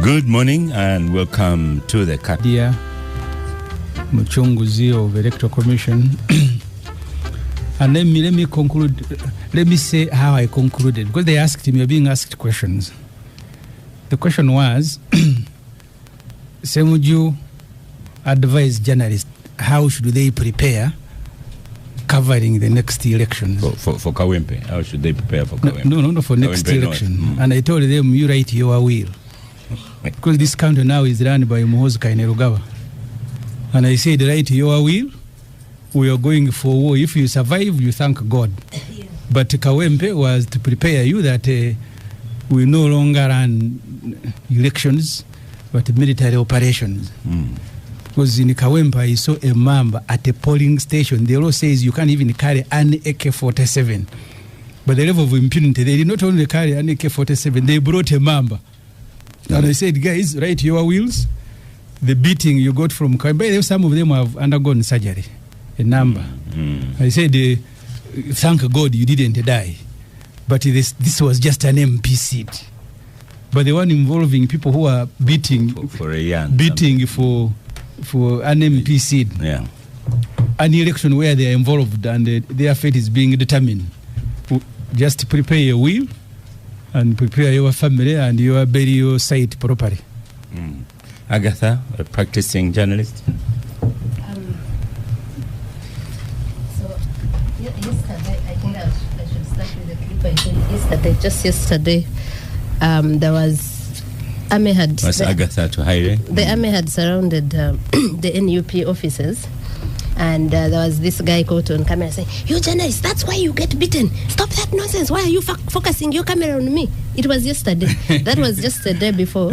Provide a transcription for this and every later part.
Good morning and welcome to the Dear Muchunguzi of Electoral Commission. And let me conclude. Let me say how I concluded, because they asked me, you're being asked questions. The question was, Ssemujju advise journalists how should they prepare covering the next election. For Kawempe, how should they prepare for Kawempe? No, for next Kawempe election. And I told them, you write your will. Because this country now is run by Muhoozi Kainerugaba. And I said, write your will. We are going for war. If you survive, you thank God. Yeah. But Kawempe was to prepare you that we no longer run elections, but military operations. Because in Kawempe, I saw a member at a polling station. The law says you can't even carry an AK-47. But the level of impunity, they did not only carry an AK-47, they brought a member. And I said, guys, write your wills. The beating you got from Kawempe, some of them have undergone surgery. A number. I said, thank God you didn't die. But this was just an MP seat. But the one involving people who are beating for an MP seat. Yeah. An election where they are involved and their fate is being determined. Just prepare your will and prepare your family and your burial site properly. Agatha, a practicing journalist. Yesterday, I think I should start with the clip I said yesterday, there was army had... Was Agatha to hire? The army had surrounded the NUP offices, and there was this guy caught on camera saying, "You journalists, that's why you get beaten. Stop that nonsense. Why are you focusing your camera on me?" It was yesterday. That was just the day before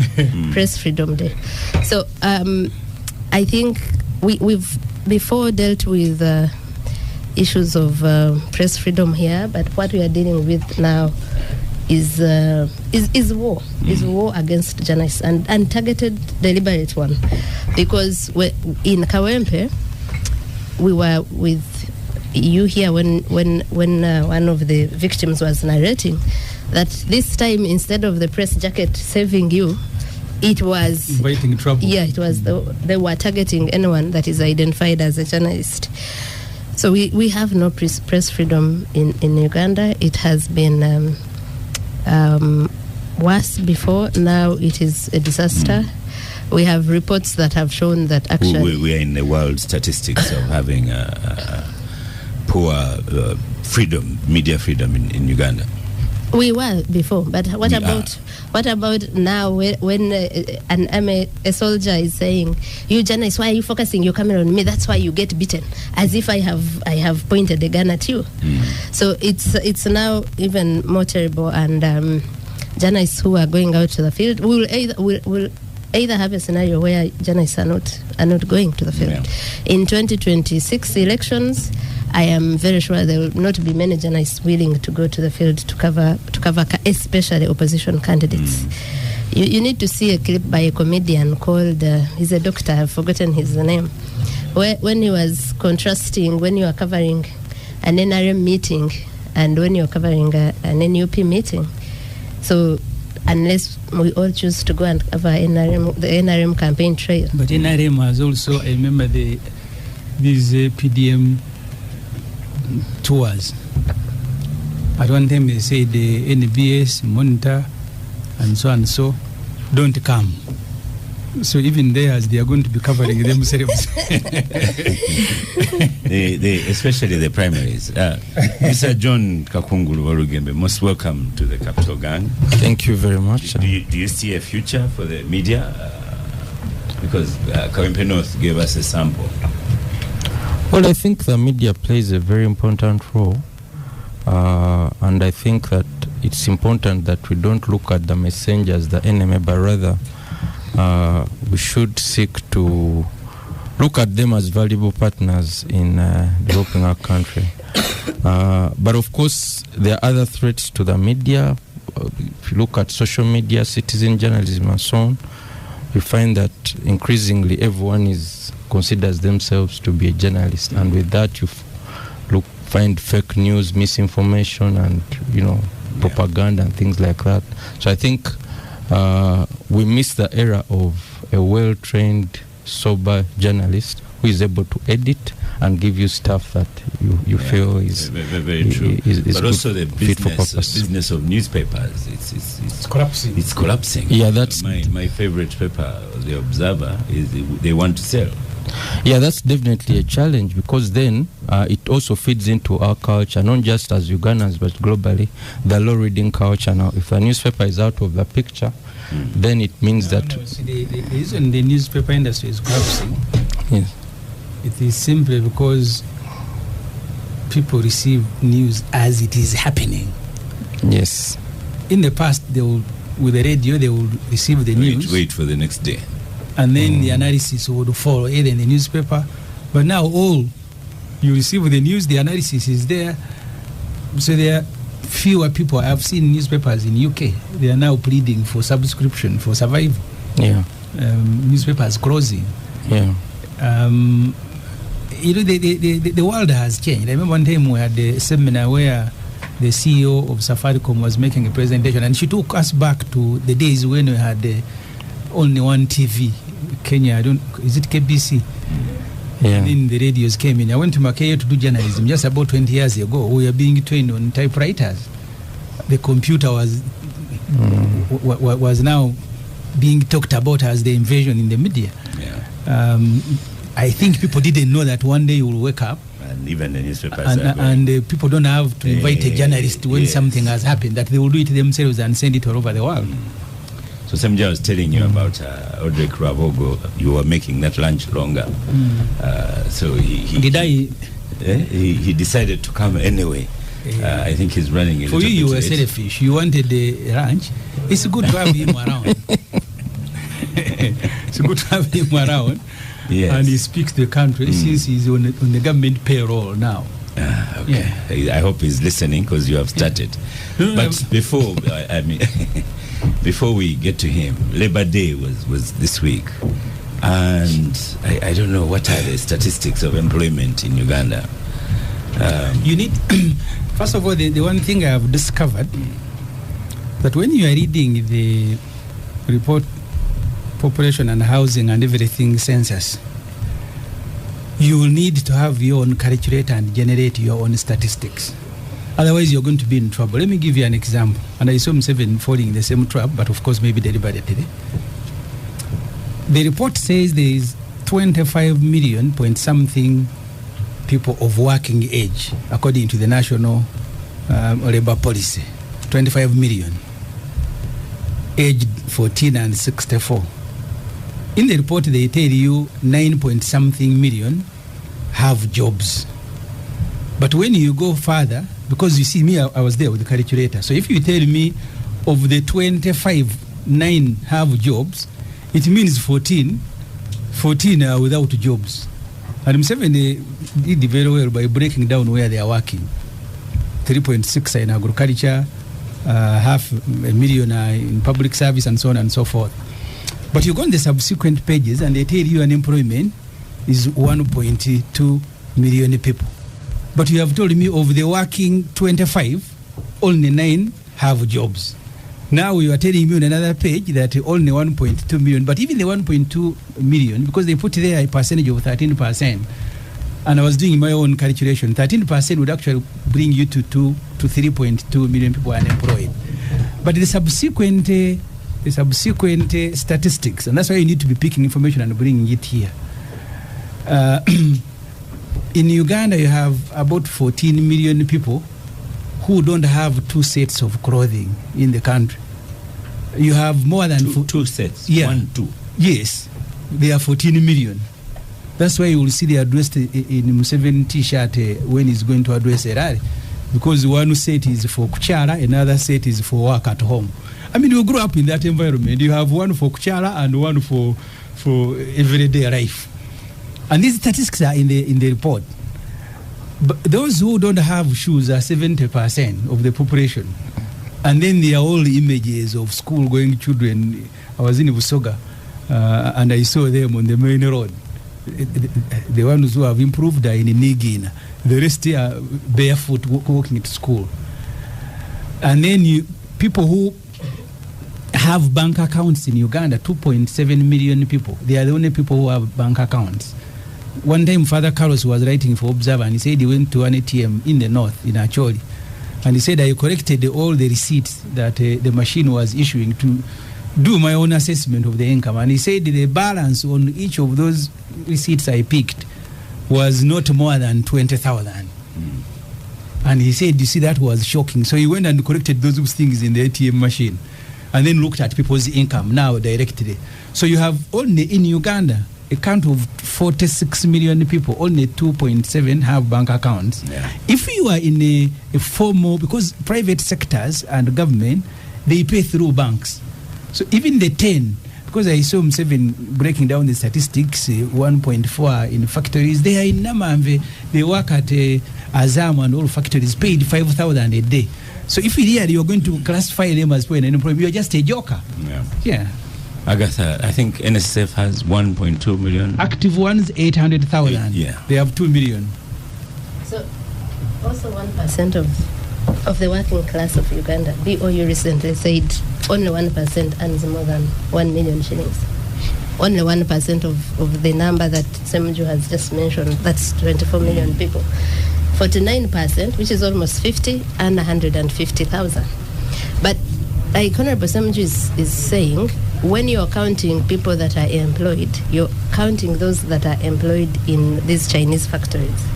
Press Freedom Day. So I think we've before dealt with issues of press freedom here, but what we are dealing with now is war. Is war against journalists, and targeted, deliberate one, because in Kawempe we were with you here when one of the victims was narrating that this time, instead of the press jacket saving you, it was inviting trouble. Yeah, it was they were targeting anyone that is identified as a journalist. So we have no press freedom in Uganda. It has been worse before. Now it is a disaster. We have reports that have shown that actually... We are in the world statistics of having poor freedom, media freedom in Uganda. We were before, but what about now when a soldier is saying, "You journalists, why are you focusing your camera on me? That's why you get beaten," as if I have pointed a gun at you. So it's now even more terrible, and journalists who are going out to the field will either have a scenario where journalists are not going to the field. Yeah. In 2026 elections, I am very sure there will not be many journalists willing to go to the field to cover especially opposition candidates. You need to see a clip by a comedian called, he's a doctor, I've forgotten his name, when he was contrasting when you are covering an NRM meeting and when you are covering an NUP meeting. So unless we all choose to go and cover the NRM campaign trail. But NRM has also, I remember these PDM tours. At one time they say the NBS, Monitor, and so don't come. So even there, as they are going to be covering themselves. Especially the primaries. Mr. John Kakungulu Warugembe, most welcome to the Capital Gang. Thank you very much. Do you see a future for the media? Because Kawempe North gave us a sample. Well, I think the media plays a very important role. And I think that it's important that we don't look at the messenger as the enemy, but rather we should seek to look at them as valuable partners in developing our country. But of course, there are other threats to the media. If you look at social media, citizen journalism, and so on, we find that increasingly everyone considers themselves to be a journalist, and with that you find fake news, misinformation, and propaganda and things like that. So I think we miss the era of a well-trained, sober journalist who is able to edit and give you stuff that you feel is very true. But also the business of newspapers, it's collapsing. It's collapsing. Yeah, that's my favorite paper, The Observer, is they want to sell. Yeah, that's definitely a challenge, because then it also feeds into our culture, not just as Ugandans but globally, the low reading culture. Now, if a newspaper is out of the picture, then it means that the reason the newspaper industry is collapsing, yes, it is simply because people receive news as it is happening. Yes. In the past, with the radio, they would receive the news. Wait for the next day. And then the analysis would follow either in the newspaper. But now you receive the news, the analysis is there. So there are fewer people. I've seen newspapers in UK. They are now pleading for subscription, for survival. Yeah. Newspapers closing. Yeah. The world has changed. I remember one time we had a seminar where the CEO of Safaricom was making a presentation, and she took us back to the days when we had only one TV, Kenya. Is it KBC? Yeah. And then the radios came in. I went to Makeyo to do journalism just about 20 years ago. We were being trained on typewriters. The computer was now being talked about as the invasion in the media. Yeah. I think people didn't know that one day you will wake up and even the newspapers and people don't have to invite a journalist when something has happened, that they will do it themselves and send it all over the world. So Ssemujju, I was telling you about Odrek Rwabogo. You were making that lunch longer. So he decided to come anyway. I think he's running a little bit. For you were selfish. You wanted the ranch. It's good to have him around. It's good to have him around. Yes. And he speaks to the country since he's on the government payroll now. Okay. Yeah. I hope he's listening, because you have started. But before before we get to him, Labor Day was this week, and I don't know what are the statistics of employment in Uganda. You need, first of all, the one thing I have discovered, that when you are reading the report, population and housing and everything census, you will need to have your own calculator and generate your own statistics. Otherwise, you're going to be in trouble. Let me give you an example. And I saw Museveni falling in the same trap, but of course, maybe deliberately. The report says there is 25 million point something people of working age, according to the National Labour Policy. 25 million, aged 14 and 64. In the report, they tell you 9 point something million have jobs. But when you go further, because you see me, I was there with the calculator. So if you tell me of the 25, 9 have jobs, it means 14 are without jobs. And Museveni did very well by breaking down where they are working. 3.6 are in agriculture, 500,000 are in public service, and so on and so forth. But you go on the subsequent pages and they tell you unemployment is 1.2 million people. But you have told me of the working 25, only 9 have jobs. Now you are telling me on another page that only 1.2 million, but even the 1.2 million, because they put there a percentage of 13%, and I was doing my own calculation, 13% would actually bring you to 2 to 3.2 million people unemployed. But the subsequent statistics, and that's why you need to be picking information and bringing it here. In Uganda, you have about 14 million people who don't have 2 sets of clothing in the country. You have more than two sets. Yeah. 1, 2. Yes, they are 14 million. That's why you will see they addressed in Museveni T-shirt when he's going to address a rally, because one set is for kuchara, another set is for work at home. I mean, you grew up in that environment. You have one for kuchara and one for everyday life. And these statistics are in the report. But those who don't have shoes are 70% of the population. And then they are all images of school-going children. I was in Busoga, and I saw them on the main road. The ones who have improved are in Nigina. The rest are barefoot walking to school. And then people who have bank accounts in Uganda. 2.7 million people. They are the only people who have bank accounts. One time, Father Carlos was writing for Observer, and he said he went to an ATM in the north, in Acholi, and he said, I collected all the receipts that the machine was issuing to do my own assessment of the income. And he said the balance on each of those receipts I picked was not more than 20,000. And he said, you see, that was shocking. So he went and corrected those things in the ATM machine and then looked at people's income now directly. So you have only in Uganda a count of 46 million people, only 2.7 have bank accounts. Yeah. If you are in a formal, because private sectors and government, they pay through banks. So even the 10, because I saw Museveni breaking down the statistics, 1.4 in factories, they are in Namamve, they work at Azam and all factories, paid 5,000 a day. So if really you're going to classify them as poor, you're just a joker. Yeah. Agatha, I think NSF has 1.2 million. Active ones, 800,000. Yeah. They have 2 million. So also 1% of the working class of Uganda, BOU recently said only 1% earns more than 1 million shillings. Only 1% of the number that Ssemujju has just mentioned, that's 24 million people. 49%, which is almost 50, and 150,000. But like Honorable Ssemujju is saying, when you're counting people that are employed, you're counting those that are employed in these Chinese factories.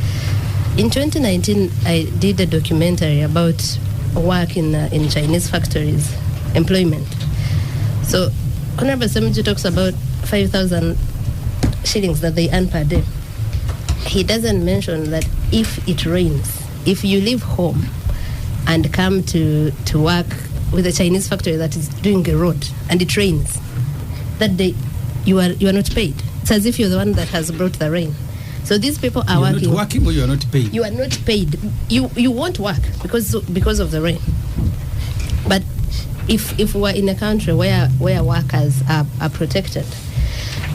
In 2019, I did a documentary about work in Chinese factories, employment. So Honorable Ssemujju talks about 5,000 shillings that they earn per day. He doesn't mention that if it rains, if you leave home and come to work with a Chinese factory that is doing a road and it rains, that day you are not paid. It's as if you're the one that has brought the rain. So these people are you're working. Not working or you are not paid? You are not paid. You won't work because of the rain. But if we're in a country where workers are protected,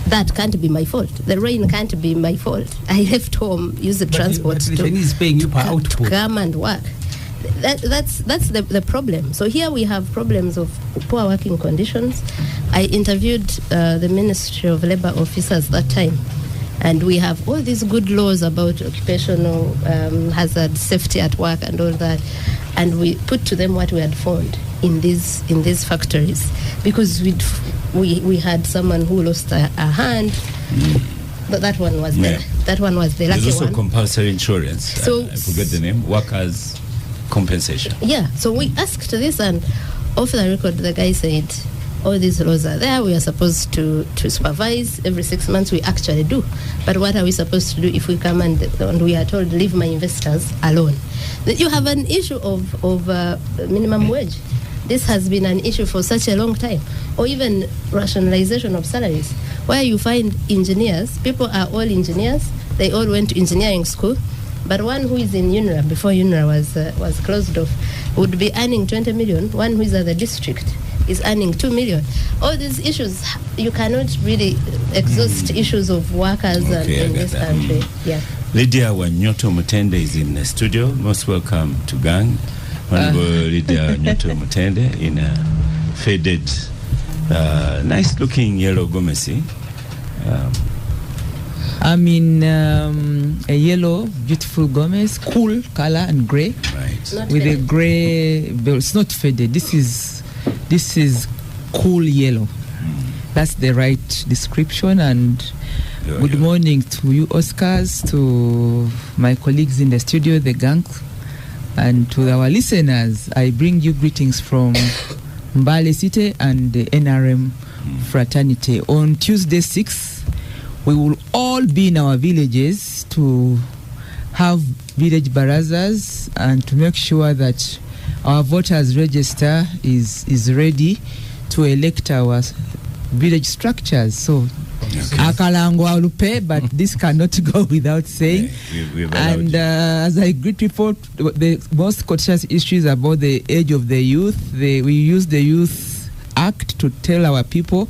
that can't be my fault. The rain can't be my fault. I left home, use the transport to come and work. That's the problem. So here we have problems of poor working conditions. I interviewed the Ministry of Labour officers that time, and we have all these good laws about occupational hazard, safety at work, and all that. And we put to them what we had found in these factories, because we had someone who lost a hand. But that one was that one was the lucky one. There's also compulsory insurance. So I forget the name. Workers' compensation. Yeah. So we asked this, and off the record, the guy said, all these laws are there. We are supposed to supervise every 6 months. We actually do. But what are we supposed to do if we come and we are told, leave my investors alone? You have an issue of minimum wage. This has been an issue for such a long time. Or even rationalization of salaries, where you find engineers, people are all engineers, they all went to engineering school, but one who is in UNRA, before UNRA was closed off, would be earning 20 million. One who is at the district is earning 2 million. All these issues, you cannot really exhaust issues of workers in this country. Yeah. Lydia Wanyoto Mutende is in the studio. Most welcome to Gang. Honorable Lydia Wanyoto Mutende in a faded, nice-looking yellow gomesi. I'm in a yellow, beautiful gomez, cool color and grey, with a grey. It's not faded. This is cool yellow. That's the right description. And good morning to you, Oscars, to my colleagues in the studio, the gang, and to our listeners. I bring you greetings from Mbale City and the NRM fraternity. On Tuesday 6th, we will all be in our villages to have village barazas and to make sure that our voters register is ready to elect our village structures. So, Akalango Alupe, but this cannot go without saying. And as I greet people, the most contentious issues about the age of the youth, we use the Youth Act to tell our people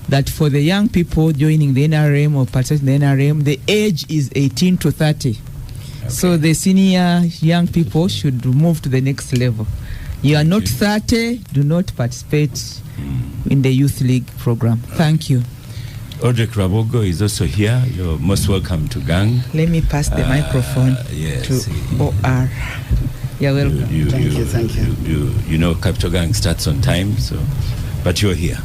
that for the young people joining the NRM or participating in the NRM, the age is 18 to 30. Okay. So the senior young people should move to the next level. You are not 30, do not participate in the Youth League program. Thank you. Odrek Rwabogo is also here. You're most welcome to Gang. Let me pass the microphone to OR. You're welcome. Thank you. You know, Capital Gang starts on time, but you're here.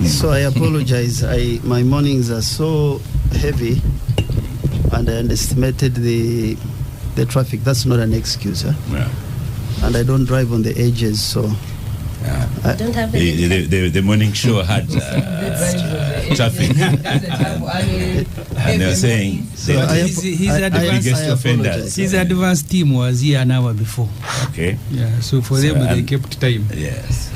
So I apologize. My mornings are so heavy, and I underestimated the traffic. That's not an excuse, huh? Yeah. And I don't drive on the edges, so. I don't have the morning show had traffic. And they were saying his advanced team was here an hour before. Okay. Yeah, so for them they kept time. Yes.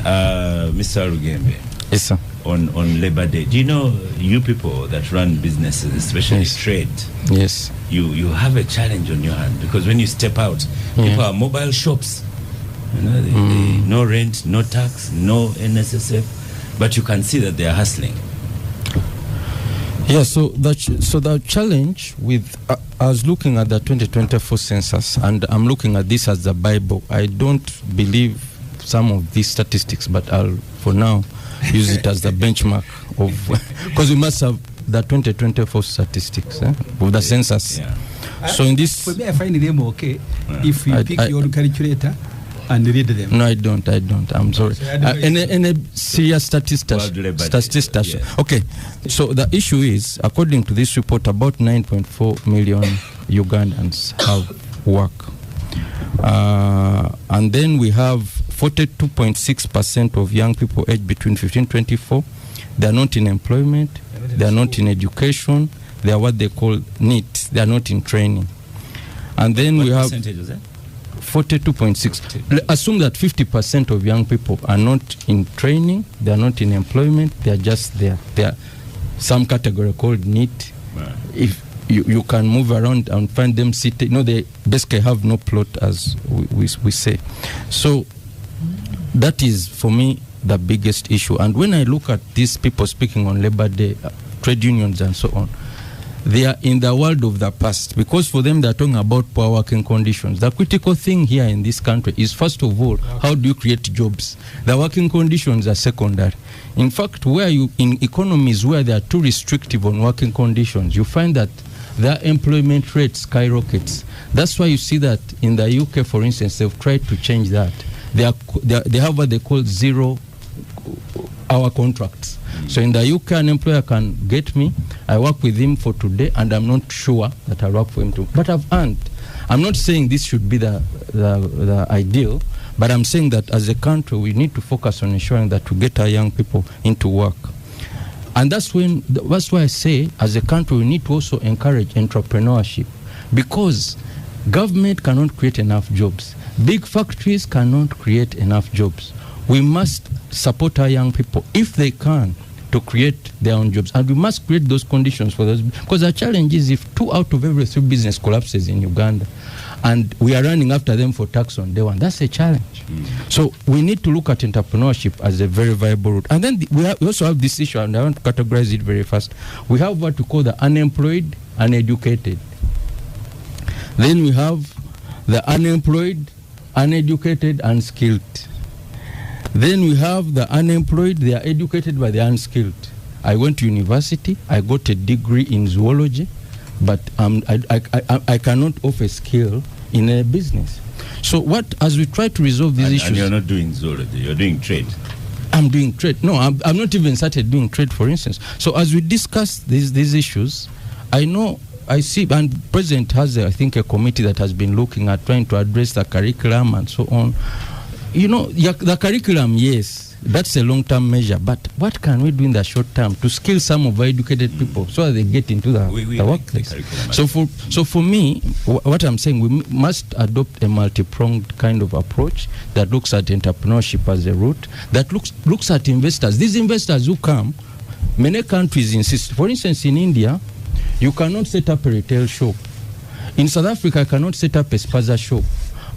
Mr. Rugembe. Yes, sir. On Labor Day, do you know you people that run businesses, especially trade? Yes. You have a challenge on your hand because when you step out, people are mobile shops. You know, they, no rent, no tax, no NSSF, but you can see that they are hustling. Yeah, so the challenge with I was looking at the 2024 census, and I'm looking at this as the Bible. I don't believe some of these statistics, but I'll for now use it as the benchmark of because we must have the 2024 statistics of the census. Yeah. So in this, for me, I find them okay if you pick your calculator and read them. No, I don't. I'm sorry. Any serious statistician. Okay. So the issue is, according to this report, about 9.4 million Ugandans have work. And then we have 42.6% of young people aged between 15 and 24. They are not in employment. They are not in education. They are what they call NEET. They are not in training. And then what we have... percentage was that? 42.6. Assume that 50% of young people are not in training, they are not in employment, they are just there. They are some category called NEET. Right. If you can move around and find them sitting, they basically have no plot, as we say. So that is, for me, the biggest issue. And when I look at these people speaking on Labor Day, trade unions and so on, they are in the world of the past, because for them they're talking about poor working conditions. The critical thing here in this country is, first of all, how do you create jobs? The working conditions are secondary. In fact, in economies where they are too restrictive on working conditions, you find that their employment rate skyrockets. That's why you see that in the UK, for instance, they've tried to change that. They have what they call 0-hour contracts. So in the UK, an employer can get me, I work with him for today, and I'm not sure that I'll work for him too. But I've earned. I'm not saying this should be the ideal, but I'm saying that as a country, we need to focus on ensuring that we get our young people into work. And that's why I say, as a country, we need to also encourage entrepreneurship, because government cannot create enough jobs. Big factories cannot create enough jobs. We must support our young people, if they can, to create their own jobs. And we must create those conditions for those. Because the challenge is, if 2 out of every 3 business collapses in Uganda, and we are running after them for tax on day one, that's a challenge. So we need to look at entrepreneurship as a very viable route. And then we also have this issue, and I want to categorize it very fast. We have what we call the unemployed, uneducated. Then we have the unemployed, uneducated, unskilled. Then we have the unemployed, they are educated but they are unskilled. I went to university, I got a degree in zoology, but I cannot offer skill in a business. So as we try to resolve these issues... And you're not doing zoology, you're doing trade. I'm doing trade. No, I'm not even started doing trade, for instance. So as we discuss these issues, I see, and President has, I think, a committee that has been looking at trying to address the curriculum and so on. The curriculum, yes, that's a long-term measure, but what can we do in the short term to skill some of our educated people so that they get into the workplace? So for me, what I'm saying, we must adopt a multi-pronged kind of approach that looks at entrepreneurship as a route, that looks at investors. These investors who come, many countries insist. For instance, in India, you cannot set up a retail shop. In South Africa, I cannot set up a spaza shop.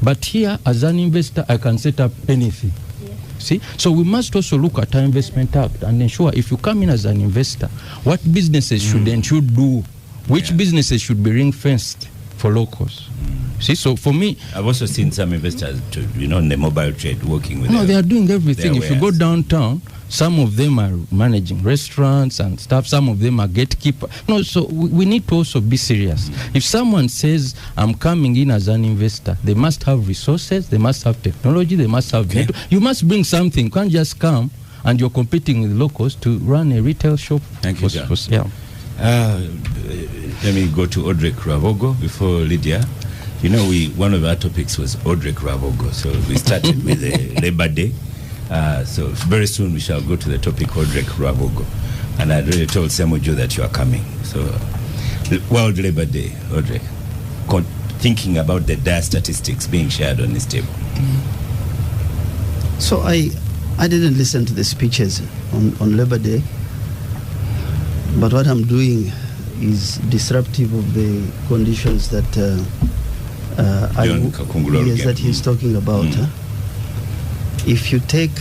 But here, as an investor, I can set up anything. Yeah. See? So we must also look at our investment act and ensure, if you come in as an investor, what businesses should do, which businesses should be ring-fenced for locals. See, so for me, I've also seen some investors, in the mobile trade working with. No, they are doing everything. If you go downtown, some of them are managing restaurants and stuff. Some of them are gatekeeper. No, so we need to also be serious. If someone says, I'm coming in as an investor, they must have resources, they must have technology, they must have... Okay. You must bring something. You can't just come and you're competing with locals to run a retail shop. Thank you, John. Yeah. Let me go to Odrek Rwabogo before Lydia. One of our topics was Odrek Rwabogo. So we started with the Labor Day. So very soon we shall go to the topic Odrek Rwabogo. And I already told Ssemujju that you are coming. So World Labor Day, Odrek, thinking about the dire statistics being shared on this table. So I didn't listen to the speeches on Labor Day, but what I'm doing is disruptive of the conditions that that he's talking about. If you take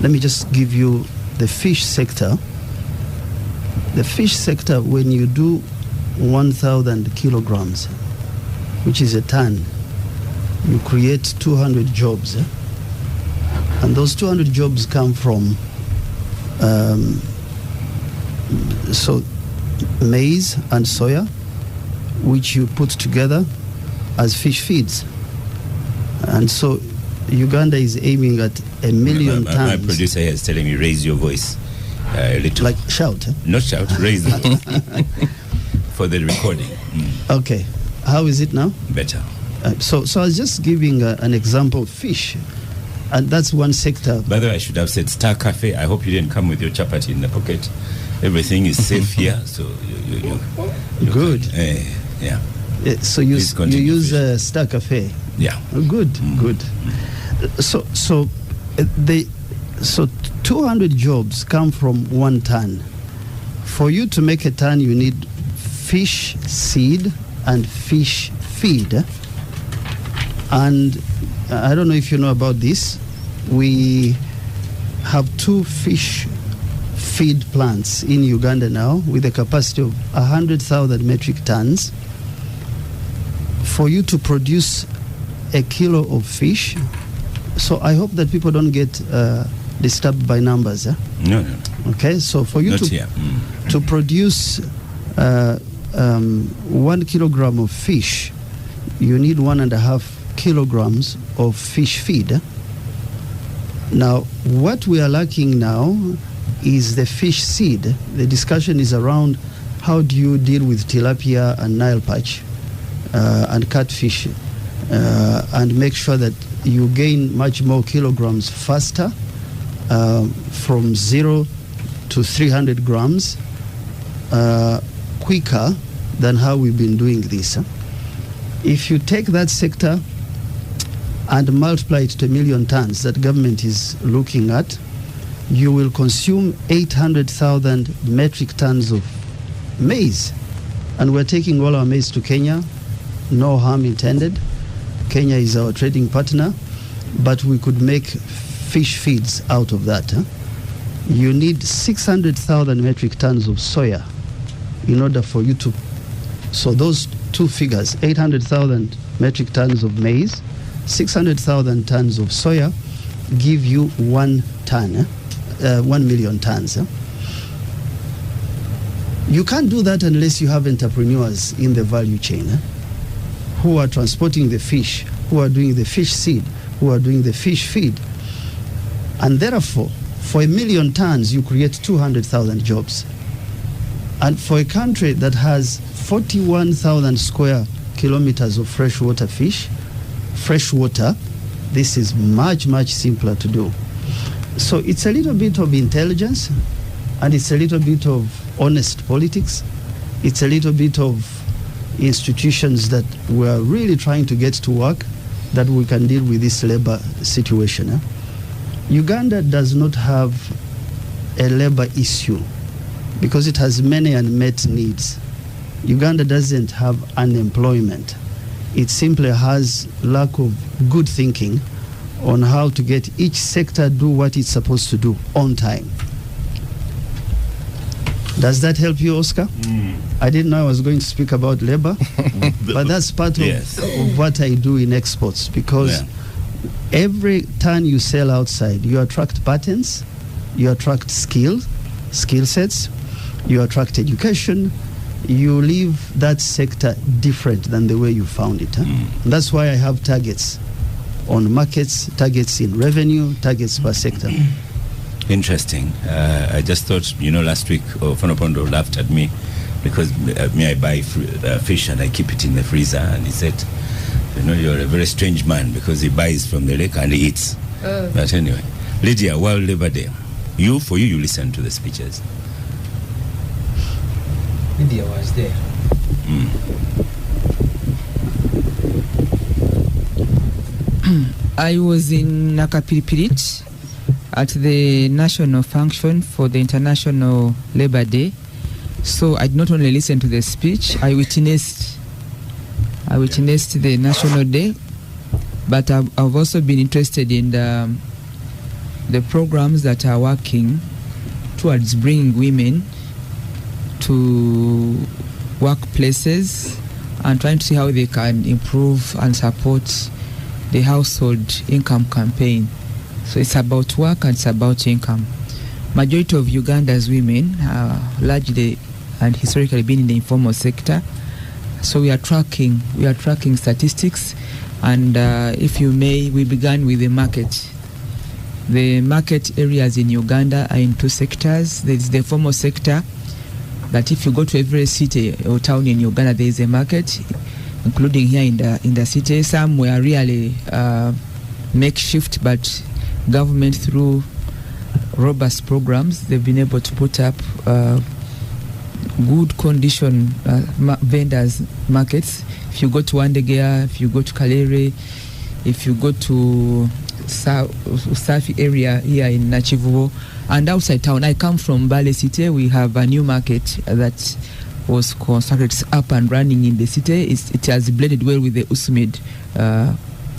let me just give you the fish sector. The fish sector, when you do 1,000 kilograms, which is a ton, you create 200 jobs. And those 200 jobs come from maize and soya, which you put together as fish feeds. And so Uganda is aiming at 1 million tons. My producer here is telling me, raise your voice a little. Like shout? Not shout, raise it for the recording. Okay. How is it now? Better. So I was just giving an example of fish. And that's one sector. By the way, I should have said Star Cafe. I hope you didn't come with your chapati in the pocket. Everything is safe here, so you good. Yeah. So you use Star Cafe. Yeah. Oh, good. Good. So 200 jobs come from 1 ton. For you to make a ton, you need fish seed and fish feed. And I don't know if you know about this. We have 2 fish feed plants in Uganda now with a capacity of 100,000 metric tons. For you to produce a kilo of fish, so I hope that people don't get disturbed by numbers. No. Okay, so for you to produce 1 kilogram of fish, you need 1.5 kilograms of fish feed. Now, what we are lacking now is the fish seed. The discussion is around how do you deal with tilapia and Nile perch and catfish and make sure that you gain much more kilograms faster from 0 to 300 grams quicker than how we've been doing this. If you take that sector and multiply it to 1 million tons that government is looking at, you will consume 800,000 metric tons of maize. And we're taking all our maize to Kenya, no harm intended. Kenya is our trading partner, but we could make fish feeds out of that. You need 600,000 metric tons of soya in order for you to... So those 2 figures, 800,000 metric tons of maize, 600,000 tons of soya, give you 1 ton, 1 million tons. You can't do that unless you have entrepreneurs in the value chain who are transporting the fish, who are doing the fish seed, who are doing the fish feed. And therefore, for 1 million tons, you create 200,000 jobs. And for a country that has 41,000 square kilometers of freshwater freshwater, this is much, much simpler to do. So it's a little bit of intelligence, and it's a little bit of honest politics. It's a little bit of institutions that we're really trying to get to work, that we can deal with this labor situation. Uganda does not have a labor issue because it has many unmet needs. Uganda doesn't have unemployment. It simply has lack of good thinking on how to get each sector do what it's supposed to do on time. Does that help you, Oscar? I didn't know I was going to speak about labor, but that's part of what I do in exports, because every ton you sell outside, you attract patents, you attract skill sets, you attract education, you leave that sector different than the way you found it. That's why I have targets on markets, targets in revenue, targets per sector. Interesting. I just thought, last week Fonopondo laughed at me because I buy fish and I keep it in the freezer, and he said, you're a very strange man because he buys from the lake and he eats. But anyway, Lydia, World Labor Day. You listen to the speeches. Lydia was there. I was in Nakapiripirit at the national function for the International Labor Day. So I not only listened to the speech, I witnessed the National Day, but I've also been interested in the programs that are working towards bringing women to workplaces and trying to see how they can improve and support the household income campaign. So it's about work and it's about income. Majority of Uganda's women are largely and historically been in the informal sector. So we are tracking statistics, and if you may, we began with the market. The market areas in Uganda are in two sectors. There is the formal sector, that if you go to every city or town in Uganda, there is a market, including here in the city. Some were really makeshift, but government, through robust programs, they've been able to put up good condition vendors markets. If you go to Wandegea, if you go to Kalere, if you go to Safi area here in Nachivubo, and outside town, I come from Bale City. We have a new market that was constructed. It's up and running in the city. It has blended well with the Usumid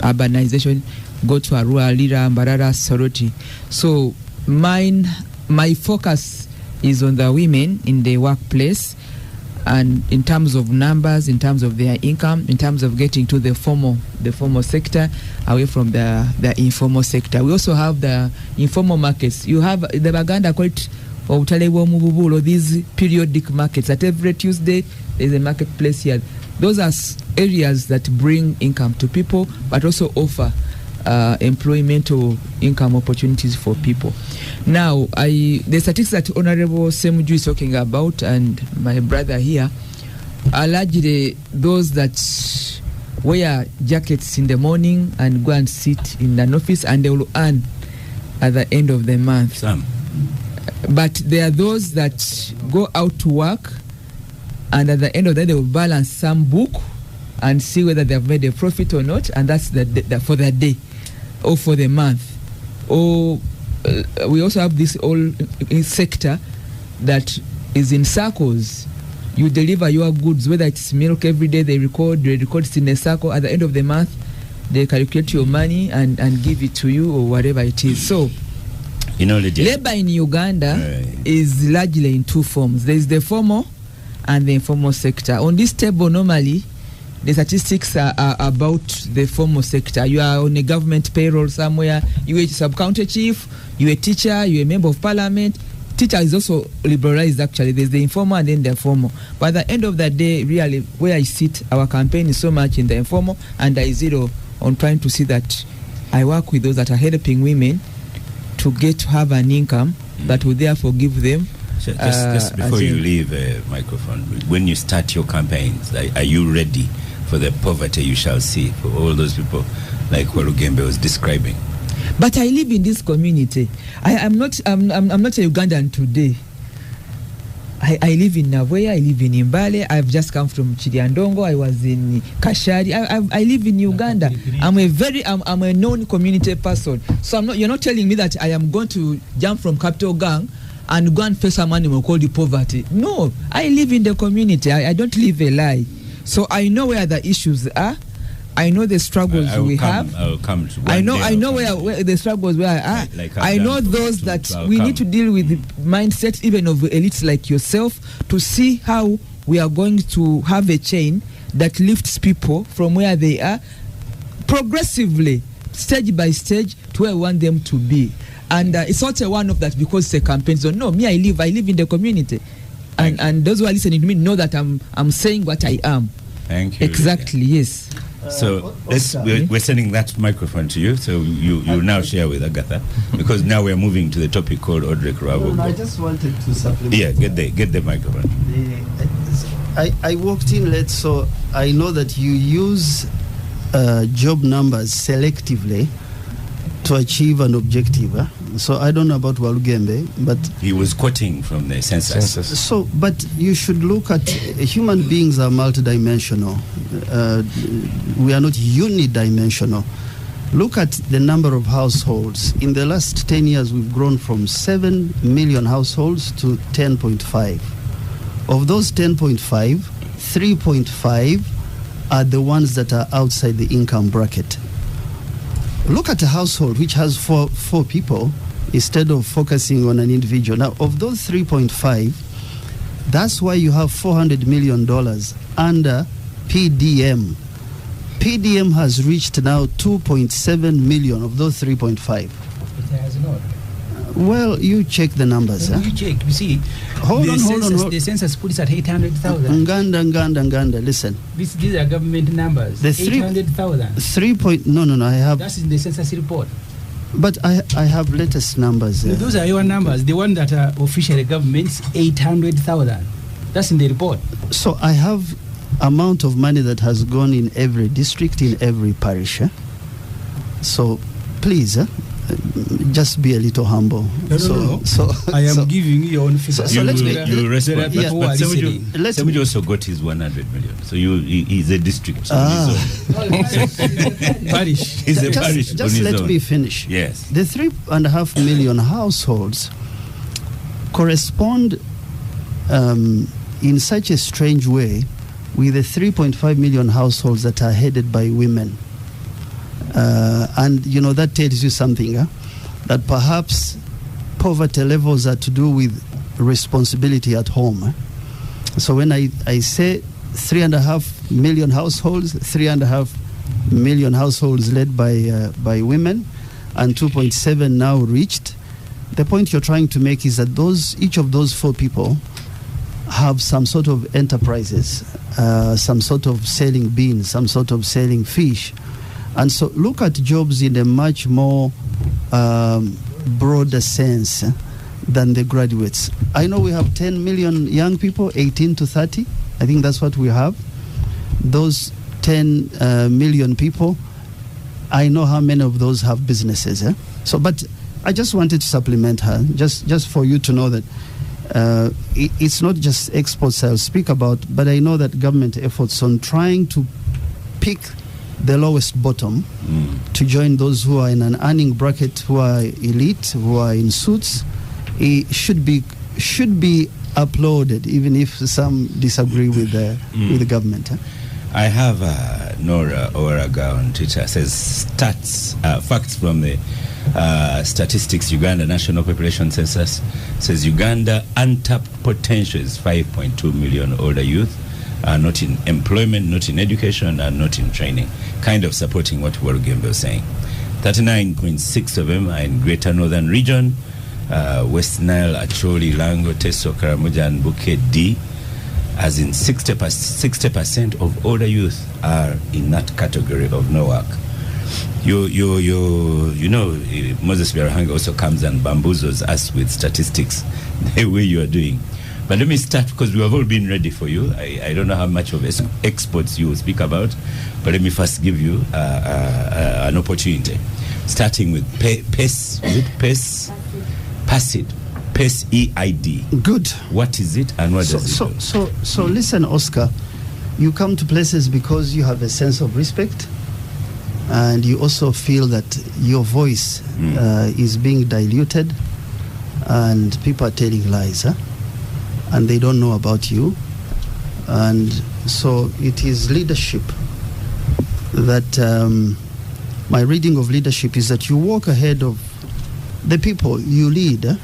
urbanization. Go to Arua, Lira, Mbarara, Soroti. So my focus is on the women in the workplace, and in terms of numbers, in terms of their income, in terms of getting to the formal sector, away from the informal sector. We also have the informal markets. You have the Baganda quite or these periodic markets. At every Tuesday, there's a marketplace here. Those are areas that bring income to people, but also offer employment or income opportunities for people. Now, the statistics that Honorable Ssemujju is talking about, and my brother here, are largely those that wear jackets in the morning and go and sit in an office, and they will earn at the end of the month. Some. But there are those that go out to work, and at the end of the day, they will balance some book and see whether they have made a profit or not, and that's for the day or for the month. Or we also have this whole sector that is in circles. You deliver your goods, whether it's milk every day, they record it in a circle. At the end of the month, they calculate your money and give it to you or whatever it is. So, labor in Uganda is largely in two forms. There is the formal and the informal sector. On this table, normally, the statistics are about the formal sector. You are on a government payroll somewhere. You are a sub-county chief. You are a teacher. You are a member of parliament. Teacher is also liberalized, actually. There's the informal and then the formal. But at the end of the day, really, where I sit, our campaign is so much in the informal, and I zero on trying to see that I work with those that are helping women to have an income that will therefore give them. Just before you leave the microphone, when you start your campaigns, are you ready for the poverty you shall see for all those people like Warugembe was describing? But I live in this community. I'm not a Ugandan today. I live in Navoya, I live in Imbale, I've just come from Chiriandongo, I was in Kashari. I live in Uganda. I'm a known community person. So you're not telling me that I am going to jump from Capital Gang and go and face some animal called the poverty. No, I live in the community. I don't live a lie. So I know where the issues are, I know the struggles we have. I'll come to I know where the struggles where are. I know those that we need to deal with the mindset even of elites like yourself to see how we are going to have a chain that lifts people from where they are progressively, stage by stage, to where I want them to be. And it's not a one of that because it's a campaign. So no, me, I live in the community. And those who are listening to me know that I'm saying what I am. Thank you. Exactly, yes. So we're sending that microphone to you, so you now share with Agatha, because now we're moving to the topic called Odrek Rwabogo. I just wanted to supplement. Yeah, get the microphone. I walked in late, so I know that you use job numbers selectively to achieve an objective. So I don't know about Walugembe, but he was quoting from the census. So, but you should look at human beings are multidimensional. We are not unidimensional. Look at the number of households. In the last 10 years, we've grown from 7 million households to 10.5. Of those 10.5, 3.5 are the ones that are outside the income bracket. Look at a household which has four people instead of focusing on an individual. Now, of those 3.5, that's why you have $400 million under PDM. PDM has reached now 2.7 million of those 3.5. It has not. Well, you check the numbers. You check. You see, hold on. The census puts at 800,000. Nganda, listen. These are government numbers. The 800,000. No, I have. That's in the census report. But I have latest numbers. No, those are your numbers. The one that are officially government's 800,000. That's in the report. So I have amount of money that has gone in every district, in every parish. So please, just be a little humble. No. So I am giving you your own figures. You respond. But Ssemujju also got his 100 million. So he's a district on his own. Parish. He's a parish just on his let own. me finish. Yes. The 3.5 million households correspond in such a strange way with the 3.5 million households that are headed by women. And that tells you something, that perhaps poverty levels are to do with responsibility at home. So when I say 3.5 million households, 3.5 million households led by women, and 2.7 now reached, the point you're trying to make is that each of those four people have some sort of enterprises, some sort of selling beans, some sort of selling fish. And so look at jobs in a much more broader sense than the graduates. I know we have 10 million young people, 18 to 30. I think that's what we have. Those 10 million people, I know how many of those have businesses. So, but I just wanted to supplement her, just for you to know that it's not just exports I'll speak about, but I know that government efforts on trying to pick the lowest bottom to join those who are in an earning bracket, who are elite, who are in suits, it should be applauded, even if some disagree with the government. I have Nora Oraga on Twitter says facts from the Statistics Uganda National Population Census says Uganda untapped potential is 5.2 million older youth. Not in employment, not in education, and not in training. Kind of supporting what Walugembe was saying. 39.6 of them are in Greater Northern Region, West Nile, Acholi, Lango, Teso, Karamoja, and Buke D. As in 60% of older youth are in that category of no work. Moses Biarahanga also comes and bamboozles us with statistics the way you are doing. But let me start, because we have all been ready for you. I don't know how much of exports you will speak about, but let me first give you an opportunity. Starting with PES EID. Good. What is it and what does it do? So listen, Oscar, you come to places because you have a sense of respect, and you also feel that your voice is being diluted, and people are telling lies, and they don't know about you. And so it is leadership that my reading of leadership is that you walk ahead of the people you lead,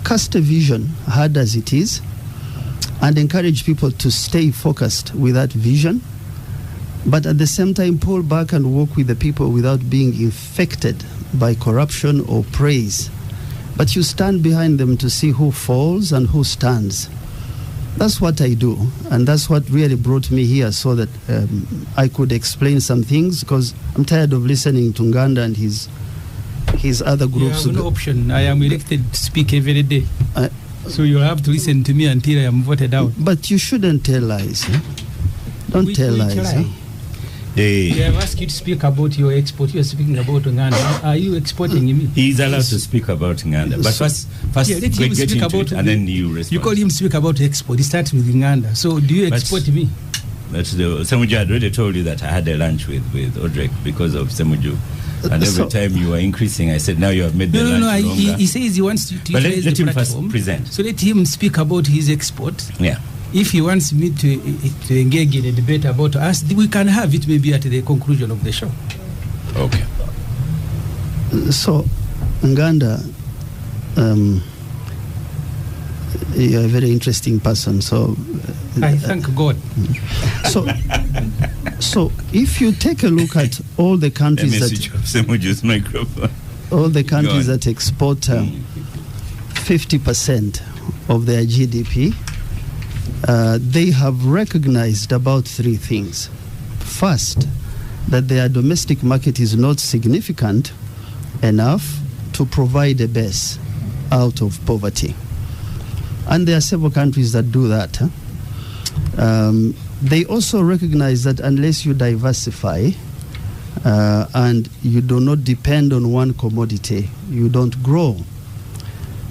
cast a vision, hard as it is, and encourage people to stay focused with that vision, but at the same time pull back and work with the people without being infected by corruption or praise. But you stand behind them to see who falls and who stands. That's what I do, and that's what really brought me here, so that I could explain some things, because I'm tired of listening to Nganda and his other groups. You have no option. I am elected to speak every day. So you have to listen to me until I am voted out. But you shouldn't tell lies. Don't tell lies. They have asked you to speak about your export. You are speaking about Nganda. Are you exporting him? He is allowed to speak about Nganda. But first let him speak about it, and then you respond. You call him speak about export. He starts with Nganda. So do you export me? But Ssemujju had already told you that I had a lunch with Odrek because of Ssemujju. And every time you are increasing, I said, now you have made the lunch longer. He says he wants to but utilize let the him platform. first present. So let him speak about his export. Yeah. If he wants me to engage in a debate about us, we can have it maybe at the conclusion of the show. Okay. So, Nganda, you're a very interesting person. So, I thank God. So if you take a look at all the countries all the countries that export 50% of their GDP, they have recognized about three things. First, that their domestic market is not significant enough to provide a base out of poverty. And there are several countries that do that. They also recognize that unless you diversify and you do not depend on one commodity, you don't grow.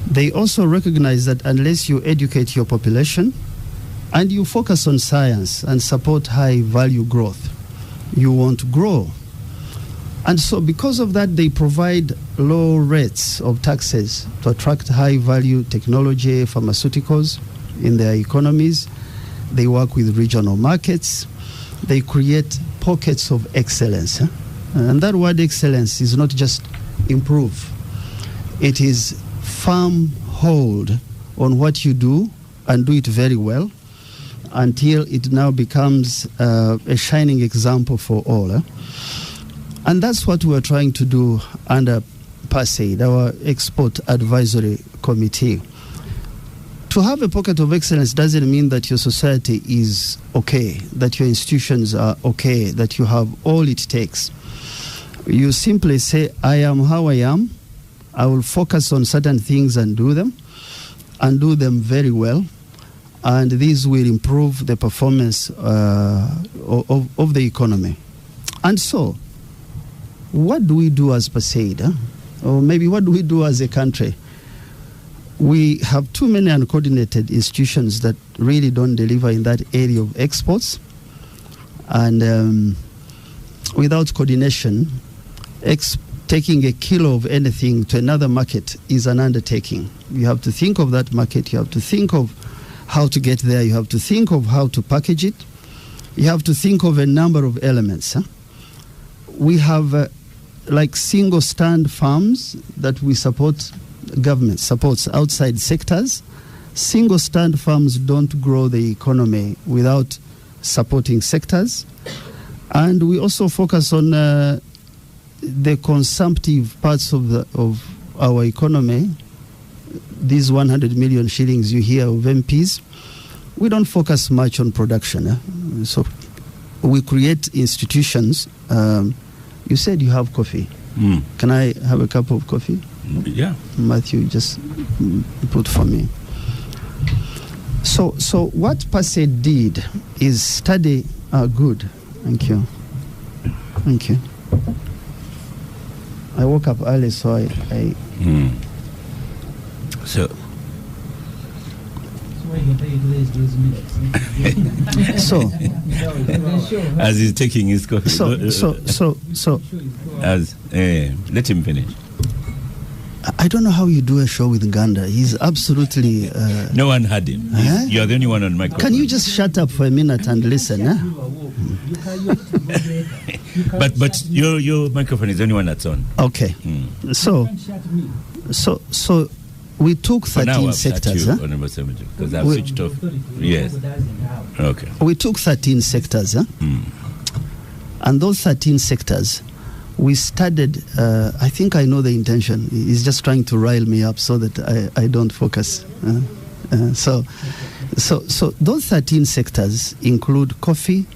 They also recognize that unless you educate your population and you focus on science and support high value growth, you won't grow. And so because of that, they provide low rates of taxes to attract high value technology, pharmaceuticals in their economies. They work with regional markets. They create pockets of excellence. And that word excellence is not just improve. It is firm hold on what you do and do it very well until it now becomes a shining example for all. And that's what we're trying to do under PASAID, our Export Advisory Committee. To have a pocket of excellence doesn't mean that your society is okay, that your institutions are okay, that you have all it takes. You simply say, I am how I am. I will focus on certain things and do them very well. And these will improve the performance of the economy. And so, what do we do as PASAID? Or maybe what do we do as a country? We have too many uncoordinated institutions that really don't deliver in that area of exports. And without coordination, taking a kilo of anything to another market is an undertaking. You have to think of that market. You have to think of how to get there. You have to think of how to package it. You have to think of a number of elements. We have like single stand farms that we support. Government supports outside sectors. Single stand farms don't grow the economy without supporting sectors. And we also focus on the consumptive parts of our economy. These 100 million shillings you hear of MPs, we don't focus much on production. So we create institutions. You said you have coffee. Can I have a cup of coffee? Yeah. Matthew, just put for me. So what PASAID did is study. Good. Thank you. Thank you. I woke up early, so I So. So, as he's taking his coffee. Let him finish. I don't know how you do a show with Nganda. He's absolutely... no one had him. You're the only one on microphone. Can you just shut up for a minute and listen? But your microphone is the only one that's on. Okay. So we took 13 sectors. Honorable Ssemujju, because I've switched off. Yes. Okay. We took 13 sectors. And those 13 sectors, we studied, I think I know the intention. He's just trying to rile me up so that I don't focus. So those 13 sectors include coffee.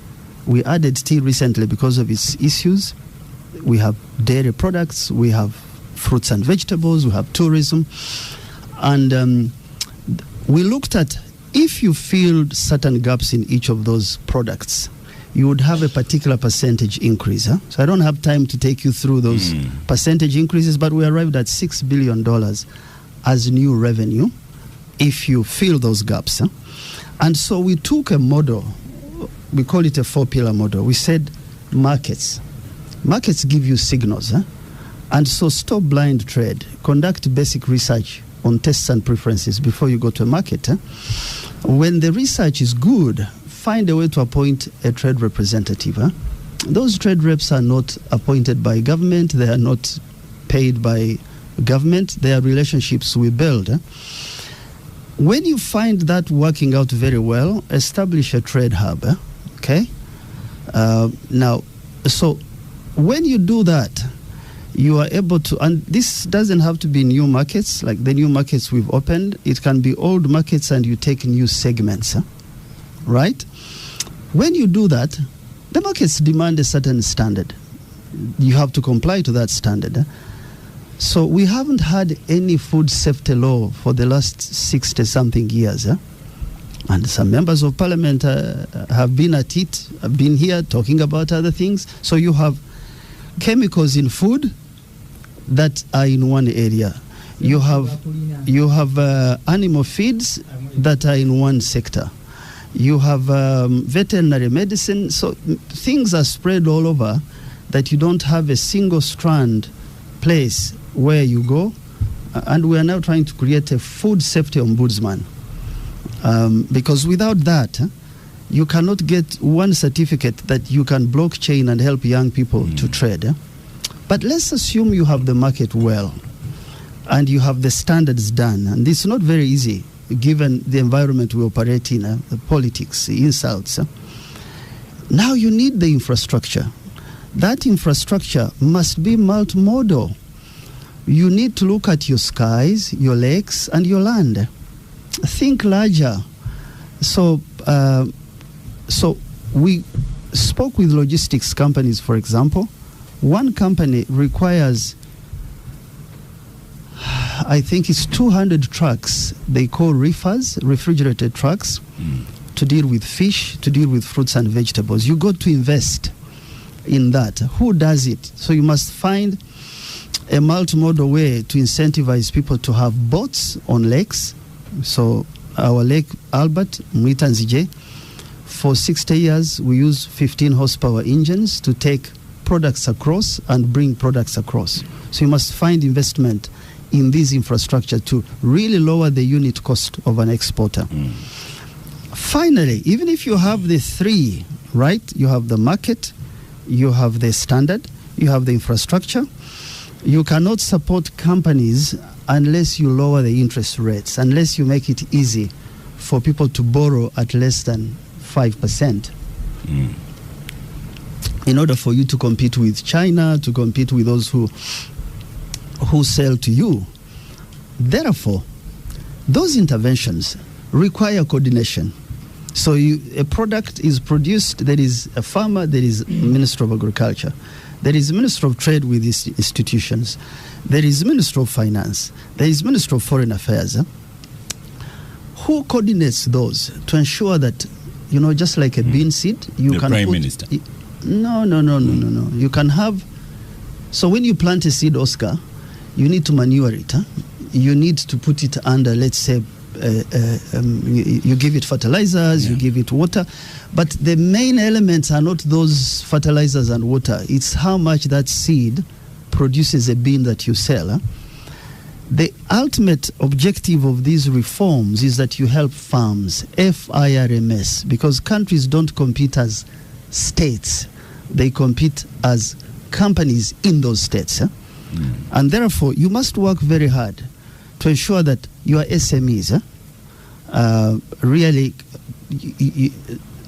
We added tea recently because of its issues. We have dairy products. We have fruits and vegetables. We have tourism. And we looked at if you filled certain gaps in each of those products, you would have a particular percentage increase. So I don't have time to take you through those percentage increases, but we arrived at $6 billion as new revenue if you fill those gaps. And so we took a model, we call it a 4-pillar model. We said markets. Markets give you signals. And so stop blind trade. Conduct basic research on tastes and preferences before you go to a market. When the research is good, find a way to appoint a trade representative. Those trade reps are not appointed by government. They are not paid by government. They are relationships we build. When you find that working out very well, establish a trade hub. Okay? Now, so when you do that, you are able to, and this doesn't have to be new markets, like the new markets we've opened. It can be old markets and you take new segments, right? When you do that, the markets demand a certain standard. You have to comply to that standard. So we haven't had any food safety law for the last 60-something years. And some members of parliament have been at it, have been here talking about other things. So you have chemicals in food that are in one area. You have animal feeds that are in one sector. You have veterinary medicine. So things are spread all over that you don't have a single strand place where you go. And we are now trying to create a food safety ombudsman. Because without that, you cannot get one certificate that you can blockchain and help young people to trade. But let's assume you have the market well and you have the standards done. And it's not very easy given the environment we operate in, the politics, the insults. Now you need the infrastructure. That infrastructure must be multimodal. You need to look at your skies, your lakes, and your land. Think larger. So we spoke with logistics companies, for example. One company requires, I think it's 200 trucks. They call reefers, refrigerated trucks, to deal with fish, to deal with fruits and vegetables. You got to invest in that. Who does it? So you must find a multimodal way to incentivize people to have boats on lakes. So our Lake Albert, Mwitanzije, for 60 years we use 15 horsepower engines to take products across and bring products across. So you must find investment in this infrastructure to really lower the unit cost of an exporter. Finally, even if you have the three, right, you have the market, you have the standard, you have the infrastructure, you cannot support companies unless you lower the interest rates, unless you make it easy for people to borrow at less than 5%. In order for you to compete with China, to compete with those who sell to you. Therefore, those interventions require coordination. So a product is produced, there is a farmer, there is Minister of Agriculture, there is Minister of Trade with these institutions, there is Minister of Finance, there is Minister of Foreign Affairs. Who coordinates those to ensure that, you know, just like a bean seed, you can Prime Minister. No. You can have, so when you plant a seed, Oscar, you need to manure it. You need to put it under, let's say, you give it fertilizers, you give it water. But the main elements are not those fertilizers and water. It's how much that seed produces a bean that you sell. The ultimate objective of these reforms is that you help farms, FIRMS, because countries don't compete as states. They compete as companies in those states. And therefore, you must work very hard to ensure that your SMEs really...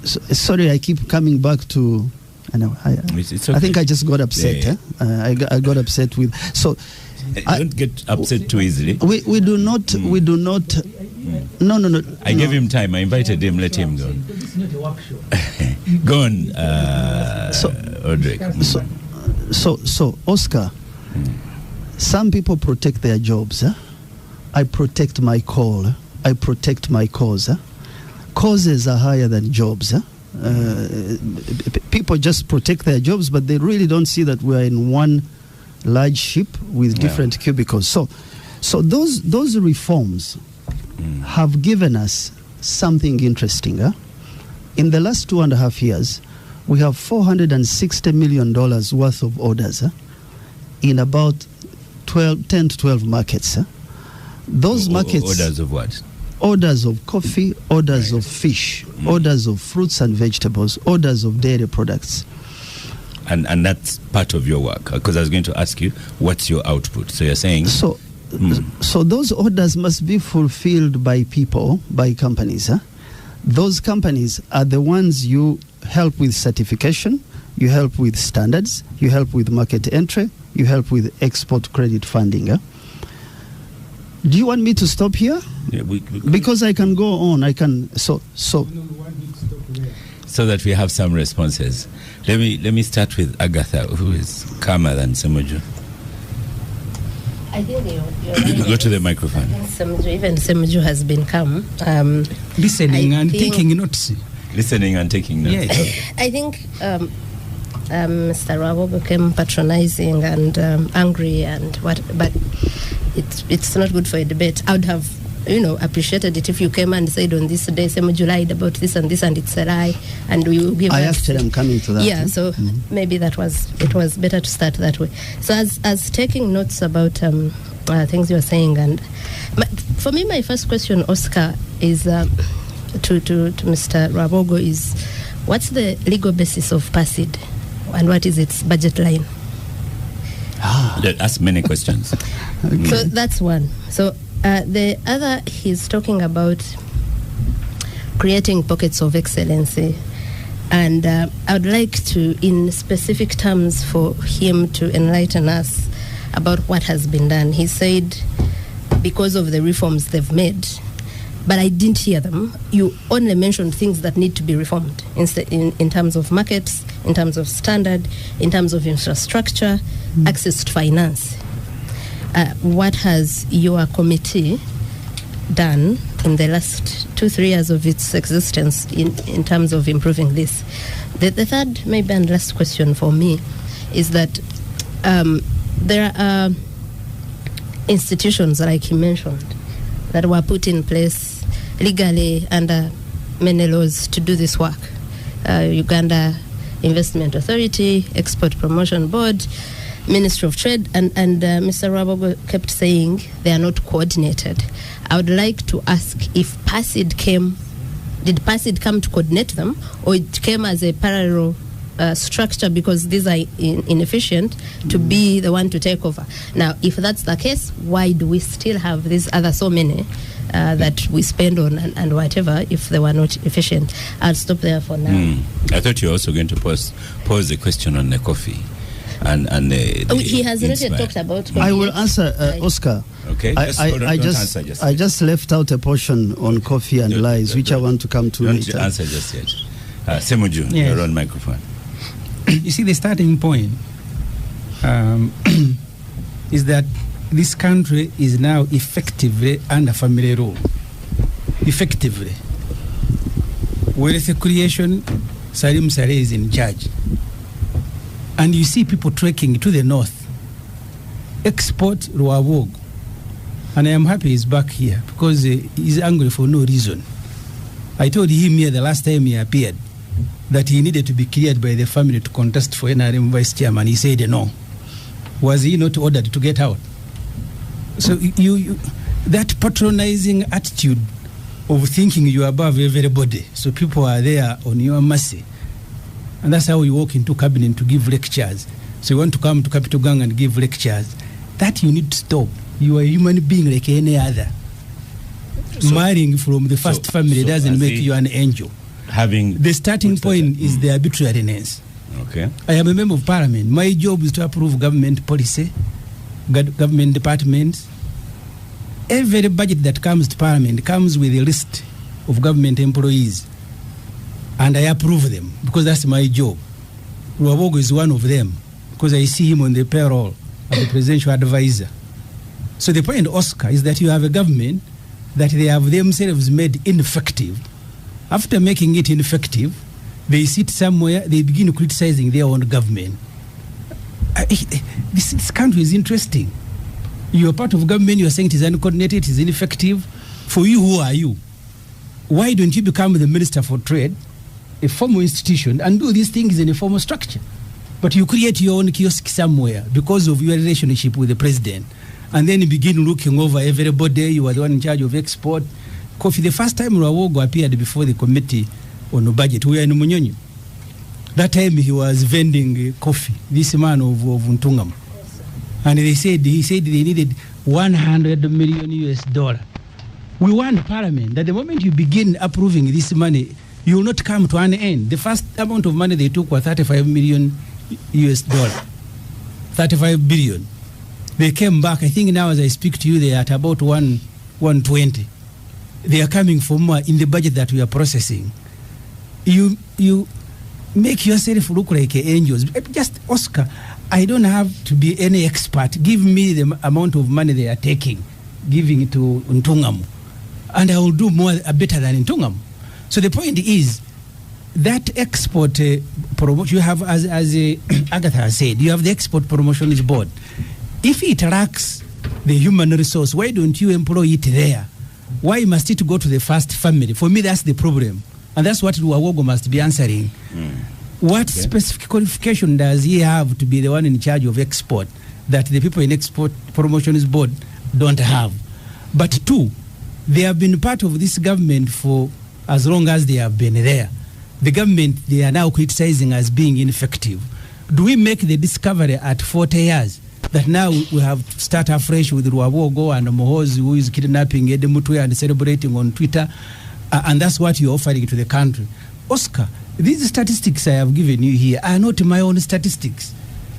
sorry, I keep coming back to... I know. It's okay. I think I just got upset. I got upset with... So... don't get upset too easily. We do not... We do not... No. I gave him time. I invited him. Let him go. Go on, Odrek. So, Oscar, some people protect their jobs. I protect my call. I protect my cause. Causes are higher than jobs. People just protect their jobs, but they really don't see that we are in one large ship with different cubicles. So those reforms have given us something interesting. In the last 2.5 years, we have $460 million worth of orders in about 10 to 12 markets. Those markets... Orders of what? Orders of coffee, orders of fish, orders of fruits and vegetables, orders of dairy products. And that's part of your work, because I was going to ask you, what's your output? So you're saying... So those orders must be fulfilled by people, by companies. Those companies are the ones you help with certification, you help with standards, you help with market entry, you help with export credit funding. Do you want me to stop here? Yeah, we because I can go on. I can so that we have some responses. Let me start with Agatha, who is calmer than Ssemujju. I think you're right. Go to the microphone. Even Ssemujju has been calm. Listening and taking notes. Listening and taking notes. Yes. I think Mr. Rwabogo became patronizing and angry and what, but it's not good for a debate. I would have, appreciated it if you came and said on this day, Ssemujju lied about this and it's a lie, and we will give. I actually am coming to that. Yeah, so maybe it was better to start that way. So as taking notes about things you were saying, and for me, my first question, Oscar, is to Mr. Rwabogo is, what's the legal basis of PASID, and what is its budget line? Ask many questions. Okay. So that's one. So the other, he's talking about creating pockets of excellency. And I would like to, in specific terms, for him to enlighten us about what has been done. He said, because of the reforms they've made, but I didn't hear them. You only mentioned things that need to be reformed in terms of markets, in terms of standard, in terms of infrastructure, access to finance. What has your committee done in the last 2-3 years of its existence in terms of improving this? The third, maybe and last question for me is that there are institutions, like he mentioned, that were put in place legally under many laws to do this work. Uganda Investment Authority, Export Promotion Board, Ministry of Trade, and Mr. Rwabogo kept saying they are not coordinated. I would like to ask if PASID did PASID come to coordinate them, or it came as a parallel structure because these are inefficient to be the one to take over. Now, if that's the case, why do we still have these other so many that we spend on and whatever if they were not efficient? I'll stop there for now. I thought you were also going to pose a question on the coffee. And he has already talked about coffee. I will answer, Oscar. Okay, I just left out a portion on coffee and lies, which I want to come to later. Don't answer just yet. Ssemujju, you're on microphone. You see, the starting point is that this country is now effectively under family rule. Effectively. Wealth creation, Salim Saleh is in charge. And you see people trekking to the north. Export Rwabogo. And I am happy he's back here because he's angry for no reason. I told him here the last time he appeared that he needed to be cleared by the family to contest for NRM vice chairman. He said no. Was he not ordered to get out? So you that patronizing attitude of thinking you are above everybody, so people are there on your mercy, And that's how you walk into cabinet to give lectures. So you want to come to Capital Gang and give lectures. That you need to stop. You are a human being like any other. So, marrying from the first family doesn't make you an angel. The starting point is the arbitrariness. Okay. I am a member of Parliament. My job is to approve government policy, government departments. Every budget that comes to Parliament comes with a list of government employees. And I approve them because that's my job. Rwabogo is one of them because I see him on the payroll as the presidential advisor. So the point, Oscar, is that you have a government that they have themselves made ineffective. After making it ineffective, they sit somewhere, they begin criticizing their own government. This country is interesting. You are part of government, you are saying it is uncoordinated, it is ineffective. For you, who are you? Why don't you become the Minister for Trade, a formal institution, and do these things in a formal structure? But you create your own kiosk somewhere because of your relationship with the president. And then you begin looking over everybody. You are the one in charge of export. Coffee, the first time Rwabogo appeared before the committee on the budget, we were in Munyonyo. That time he was vending coffee, this man of Ntungam. And he said they needed $100 million. We want Parliament that the moment you begin approving this money, you will not come to an end. The first amount of money they took was $35 million. 35 billion. They came back. I think now as I speak to you, they are at about 120. They are coming for more in the budget that we are processing. You make yourself look like angels. Just, Oscar, I don't have to be any expert. Give me the amount of money they are taking, giving it to Ntungam, and I will do better than Ntungam. So the point is that export promotion, you have, as Agatha has said, you have the Export Promotions Board. If it lacks the human resource, why don't you employ it there? Why must it go to the first family? For me, that's the problem. And that's what Rwabogo must be answering. What specific qualification does he have to be the one in charge of export that the people in Export Promotions Board don't have? But two, they have been part of this government for as long as they have been there. The government, they are now criticizing as being ineffective. Do we make the discovery at 40 years that now we have to start afresh with Rwabogo and Mohozi, who is kidnapping Edemutwe and celebrating on Twitter, and that's what you're offering to the country? Oscar, these statistics I have given you here are not my own statistics.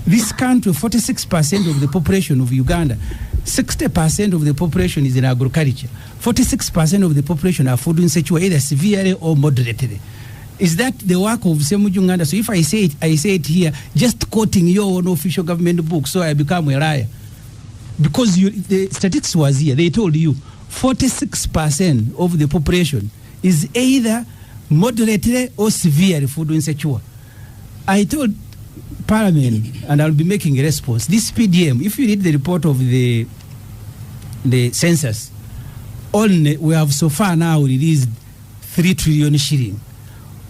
This country, 46% of the population of Uganda, 60% of the population is in agriculture. 46% of the population are food insecure, either severely or moderately. Is that the work of Ssemujju Nganda? So if I say it here, just quoting your own official government book, so I become a liar. Because the statistics was here, they told you 46% of the population is either moderately or severely food insecure. I told Parliament, and I'll be making a response, this PDM, if you read the report of the census, only we have so far now released 3 trillion shilling.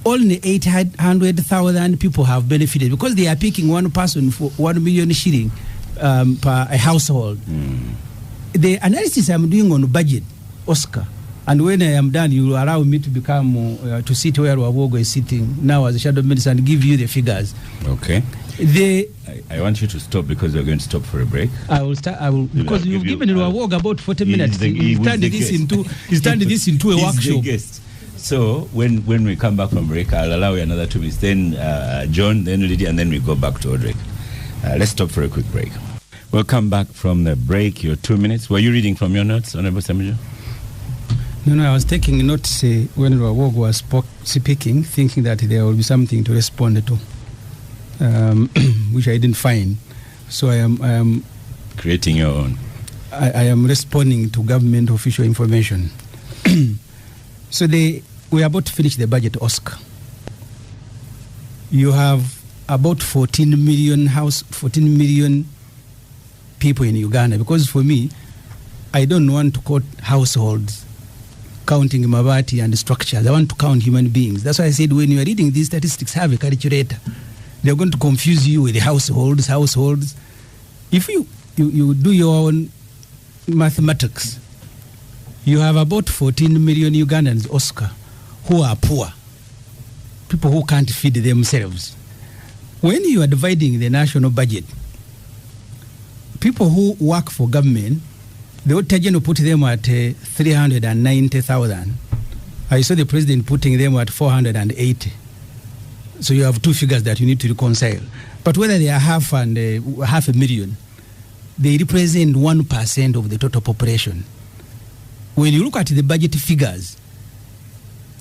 Only 800,000 people have benefited because they are picking one person for 1 million shilling per a household. The analysis I'm doing on budget, Oscar, and when I am done, you will allow me to become to sit where Rwabogo is sitting now as a shadow minister and give you the figures. Okay. I want you to stop because we're going to stop for a break. I will because you've given Rwabogo about 40 minutes. He's turned this into a workshop. So when we come back from break, I'll allow you another 2 minutes. Then John, then Lydia, and then we go back to Odrek. Let's stop for a quick break. Welcome back from the break. Your 2 minutes. Were you reading from your notes, Honorable Ssemujju? No, I was taking notes when Rwabogo was speaking, thinking that there will be something to respond to, which I didn't find. So I am creating your own. I am responding to government official information. So we are about to finish the budget, Oscar. You have about 14 million people in Uganda, because for me, I don't want to quote households, counting mabati and structures. I want to count human beings. That's why I said when you are reading these statistics, have a calculator. They're going to confuse you with the households. If you do your own mathematics, you have about 14 million Ugandans, Oscar, who are poor. People who can't feed themselves. when you are dividing the national budget, people who work for government, the Otagen put them at 390,000. I saw the president putting them at 480. So you have two figures that you need to reconcile. But whether they are half a million, they represent 1% of the total population. When you look at the budget figures,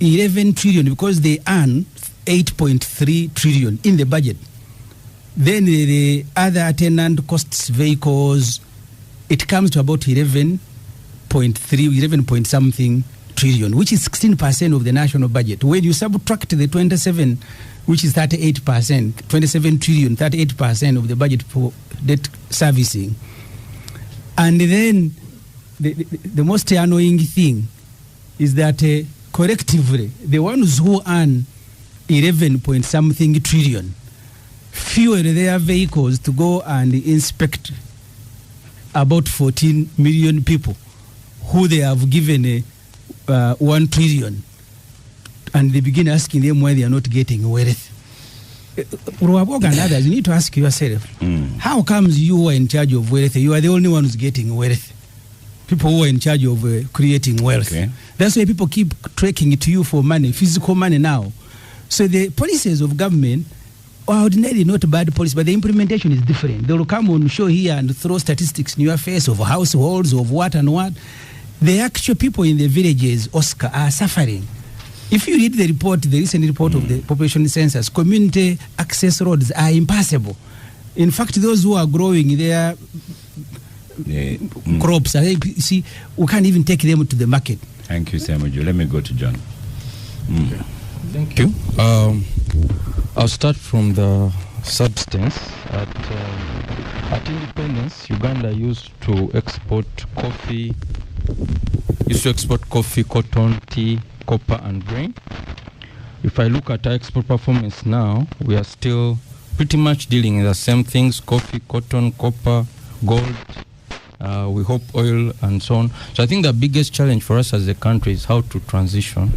11 trillion, because they earn 8.3 trillion in the budget. Then the other attendant costs, vehicles, it comes to about 11 point something trillion, which is 16% of the national budget. When you subtract the 27, which is 38%, 27 trillion, 38% of the budget for debt servicing. And then the most annoying thing is that collectively, the ones who earn 11 point something trillion fuel their vehicles to go and inspect about 14 million people who they have given 1 trillion, and they begin asking them why they are not getting wealth. Rwabogo and others, you need to ask yourself, how comes you are in charge of wealth? You are the only one who's getting wealth. People who are in charge of creating wealth. Okay. That's why people keep tracking it to you for money, physical money now. So the policies of government are ordinarily not bad policy, but the implementation is different. They will come on show here and throw statistics in your face of households, of what and what. The actual people in the villages, Oscar, are suffering. If you read the report, the recent report of the population census, community access roads are impassable. In fact, those who are growing their crops, see, we can't even take them to the market. Thank you, Ssemujju. Let me go to John. Thank you. I'll start from the substance. At independence, Uganda used to export coffee, cotton, tea, copper, and grain. If I look at our export performance now, we are still pretty much dealing in the same things: coffee, cotton, copper, gold. We hope oil and so on. So I think the biggest challenge for us as a country is how to transition.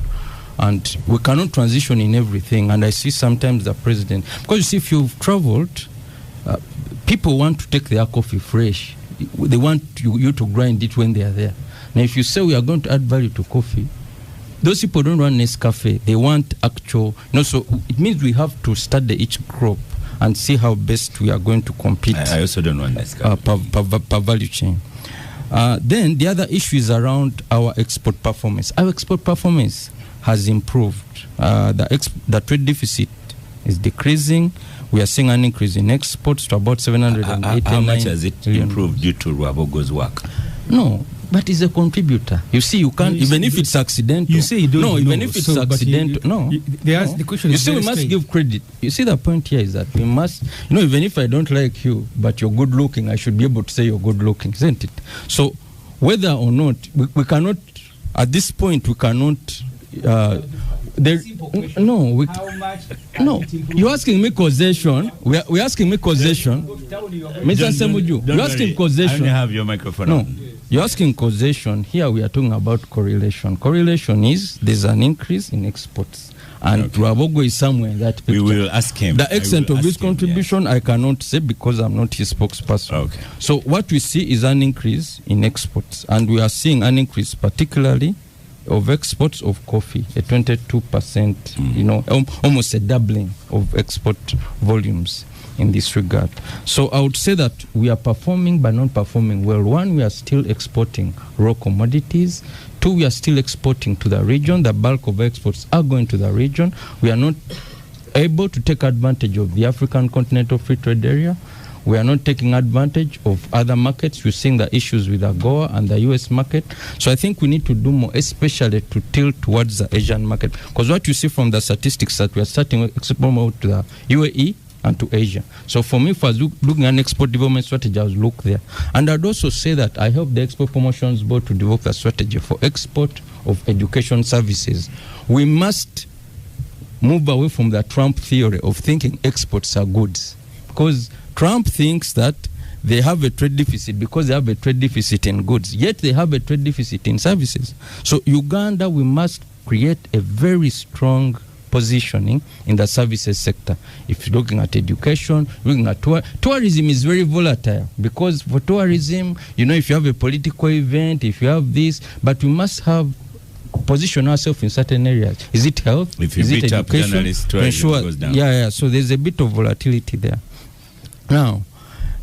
And we cannot transition in everything. And I see sometimes the president, because you see, if you've traveled, people want to take their coffee fresh. They want you to grind it when they are there. Now, if you say we are going to add value to coffee, those people don't want Nescafe. They want actual, so it means we have to study each crop and see how best we are going to compete. I also don't want Nescafe. Per value chain. Then the other issue is around our export performance. Our export performance has improved. The trade deficit is decreasing. We are seeing an increase in exports to about 789. How much has it improved due to Rwabogo's work? No, but it's a contributor. You see, you can't, even if it's accidental. You say you don't know. Even if it's accidental. The question you see, we must give credit. You see, the point here is that we must, even if I don't like you, but you're good looking, I should be able to say you're good looking, isn't it? So, whether or not, we cannot, at this point, we cannot. You're asking me causation. We're asking me causation. Mr. Ssemujju, you're asking causation. I only have your microphone on. You're asking causation. Here we are talking about correlation. Correlation is there's an increase in exports. And Rwabogo is somewhere in that picture. We will ask him. The extent of his contribution, I cannot say because I'm not his spokesperson. Okay. So what we see is an increase in exports. And we are seeing an increase particularly of exports of coffee, a 22%, almost a doubling of export volumes in this regard. So I would say that we are performing but not performing well. One, we are still exporting raw commodities. Two, we are still exporting to the region. The bulk of exports are going to the region. We are not able to take advantage of the African Continental Free Trade Area. We are not taking advantage of other markets. We're seeing the issues with AGOA and the US market. So I think we need to do more, especially to tilt towards the Asian market. Because what you see from the statistics that we are starting to export more to the UAE and to Asia. So for me, if I was looking at an export development strategy, I would look there. And I'd also say that I help the Export Promotions Board to develop a strategy for export of education services. We must move away from the Trump theory of thinking exports are goods. Because Trump thinks that they have a trade deficit because they have a trade deficit in goods, yet they have a trade deficit in services. So Uganda, we must create a very strong positioning in the services sector. If you're looking at education, looking at tourism is very volatile, because for tourism, if you have a political event, if you have this, but we must have position ourselves in certain areas. Is it health? If you is it education? Tourism goes down. Yeah. So there's a bit of volatility there. Now,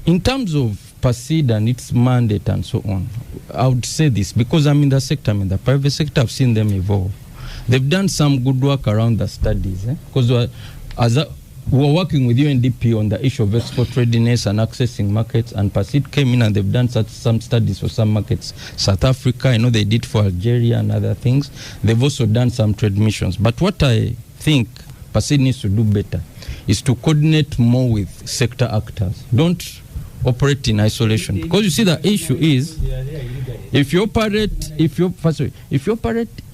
in terms of PACID and its mandate and so on, I would say this, because I'm in the sector, I'm in the private sector, I've seen them evolve. They've done some good work around the studies, because we're working with UNDP on the issue of export readiness and accessing markets, and PACID came in and they've done some studies for some markets. South Africa, I know they did for Algeria and other things. They've also done some trade missions. But what I think PACID needs to do better is to coordinate more with sector actors. Don't operate in isolation, because you see the issue is if you operate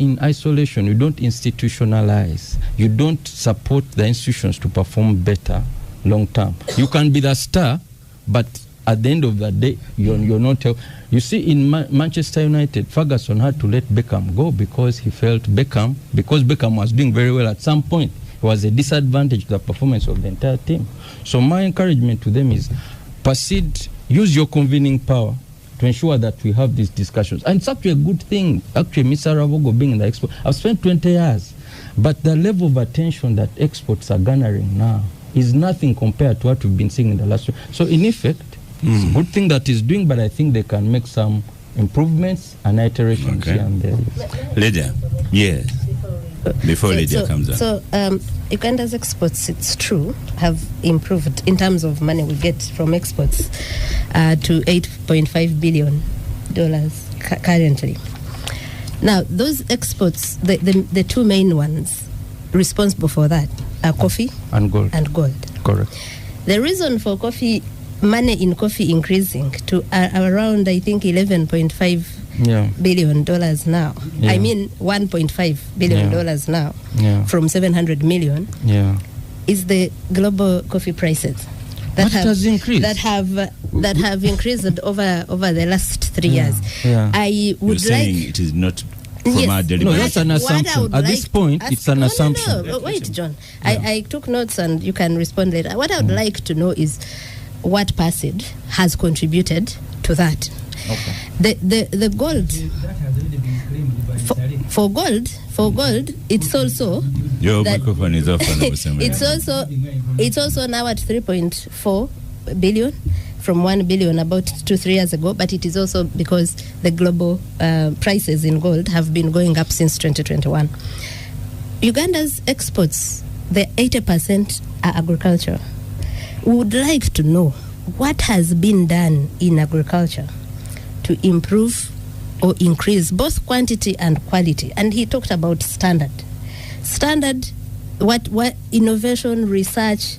in isolation, you don't institutionalize, you don't support the institutions to perform better long term. You can be the star, but at the end of the day, you're not you see, in Manchester United, Ferguson had to let Beckham go because he felt because Beckham was doing very well at some point, it was a disadvantage to the performance of the entire team. So my encouragement to them is, PACID, use your convening power to ensure that we have these discussions. And it's actually a good thing, actually, Mr. Rwabogo being in the expo. I've spent 20 years, but the level of attention that exports are garnering now is nothing compared to what we've been seeing in the last year. So in effect, it's a good thing that he's doing, but I think they can make some improvements and iterations here and there. Lydia, yes. Before Lydia comes up. So Uganda's exports, it's true, have improved in terms of money we get from exports to $8.5 billion currently. Now, those exports, the two main ones responsible for that are coffee and gold. Correct. The reason for money in coffee increasing to around, I think, $11.5 billion now. I mean $1.5 billion now from 700 million is the global coffee prices that has increased. that have increased over the last 3 years. I would You're saying it is not from our delivery. No, that's an assumption. At this point, it's an assumption. No. Wait, John. I took notes and you can respond later. What I would like to know is what PACID has contributed to that. Okay. The gold for gold it's also your microphone is off. it's also now at 3.4 billion from 1 billion about 2-3 years ago, but it is also because the global prices in gold have been going up since 2021. Uganda's exports, the 80% are agriculture. We would like to know what has been done in agriculture to improve or increase both quantity and quality. And he talked about standard, what innovation, research,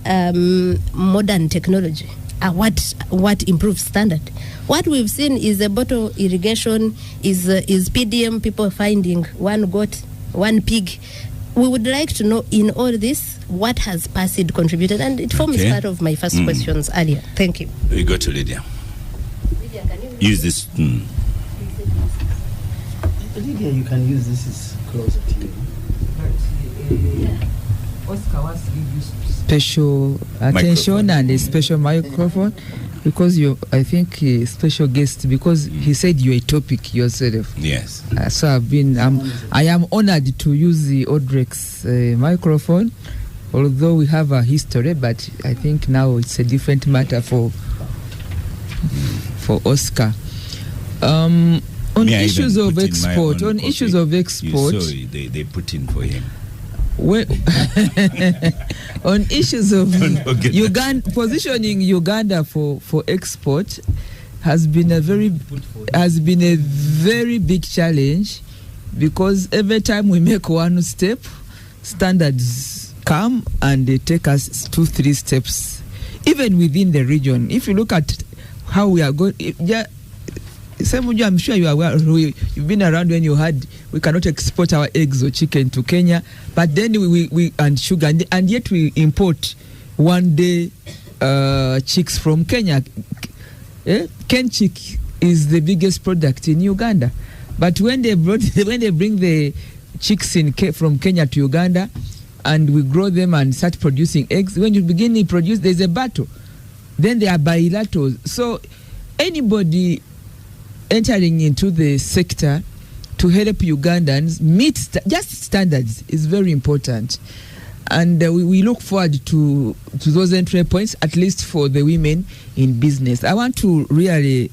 modern technology, what improves standard. What we've seen is a bottle irrigation, is PDM, people finding one goat, one pig. We would like to know in all this, what has PACID contributed? And it forms part of my first questions earlier. Thank you. We go to Lydia. Lydia, can you use this? Lydia, you can use this, is closer to you. Oscar wants to give you special attention and a special microphone, because I think special guest, because he said you're a topic yourself. Yes. So I am honored to use the Odrek's microphone, although we have a history, but I think now it's a different matter for Oscar. On issues of export, Sorry, they put in for him. On issues of positioning Uganda for export has been a very big challenge, because every time we make one step, standards come and they take us 2-3 steps, even within the region. If you look at how we are going, Ssemujju, I'm sure you are aware, you've been around when you had, we cannot export our eggs or chicken to Kenya, but then we and sugar, and yet we import one day chicks from Kenya. Ken chick is the biggest product in Uganda, but when they bring the chicks from Kenya to Uganda, and we grow them and start producing eggs. When you begin to produce, there's a battle. Then there are bilaterals. So anybody entering into the sector to help Ugandans meet just standards is very important. And we look forward to those entry points, at least for the women in business. I want to really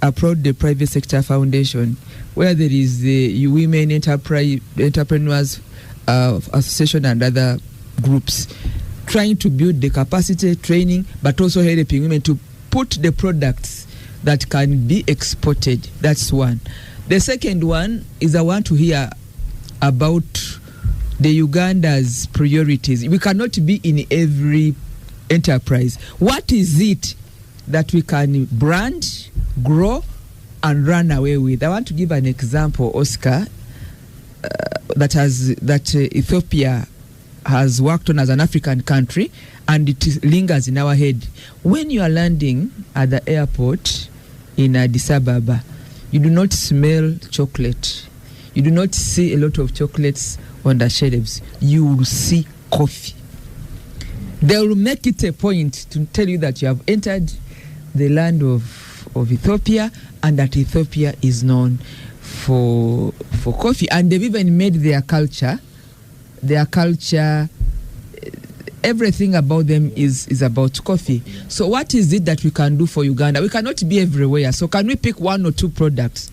applaud the Private Sector Foundation, where there is the Women Entrepreneurs Association and other groups trying to build the capacity, training, but also helping women to put the products that can be exported. That's one. The second one is I want to hear about the Uganda's priorities. We cannot be in every enterprise. What is it that we can brand, grow, and run away with? I want to give an example, Oscar, that Ethiopia has worked on as an African country, and it lingers in our head. When you are landing at the airport in Addis Ababa, you do not smell chocolate. You do not see a lot of chocolates on the shelves. You will see coffee. They will make it a point to tell you that you have entered the land of Ethiopia, and that Ethiopia is known for coffee. And they've even made their culture, everything about them is about coffee. So what is it that we can do for Uganda? We cannot be everywhere. So can we pick one or two products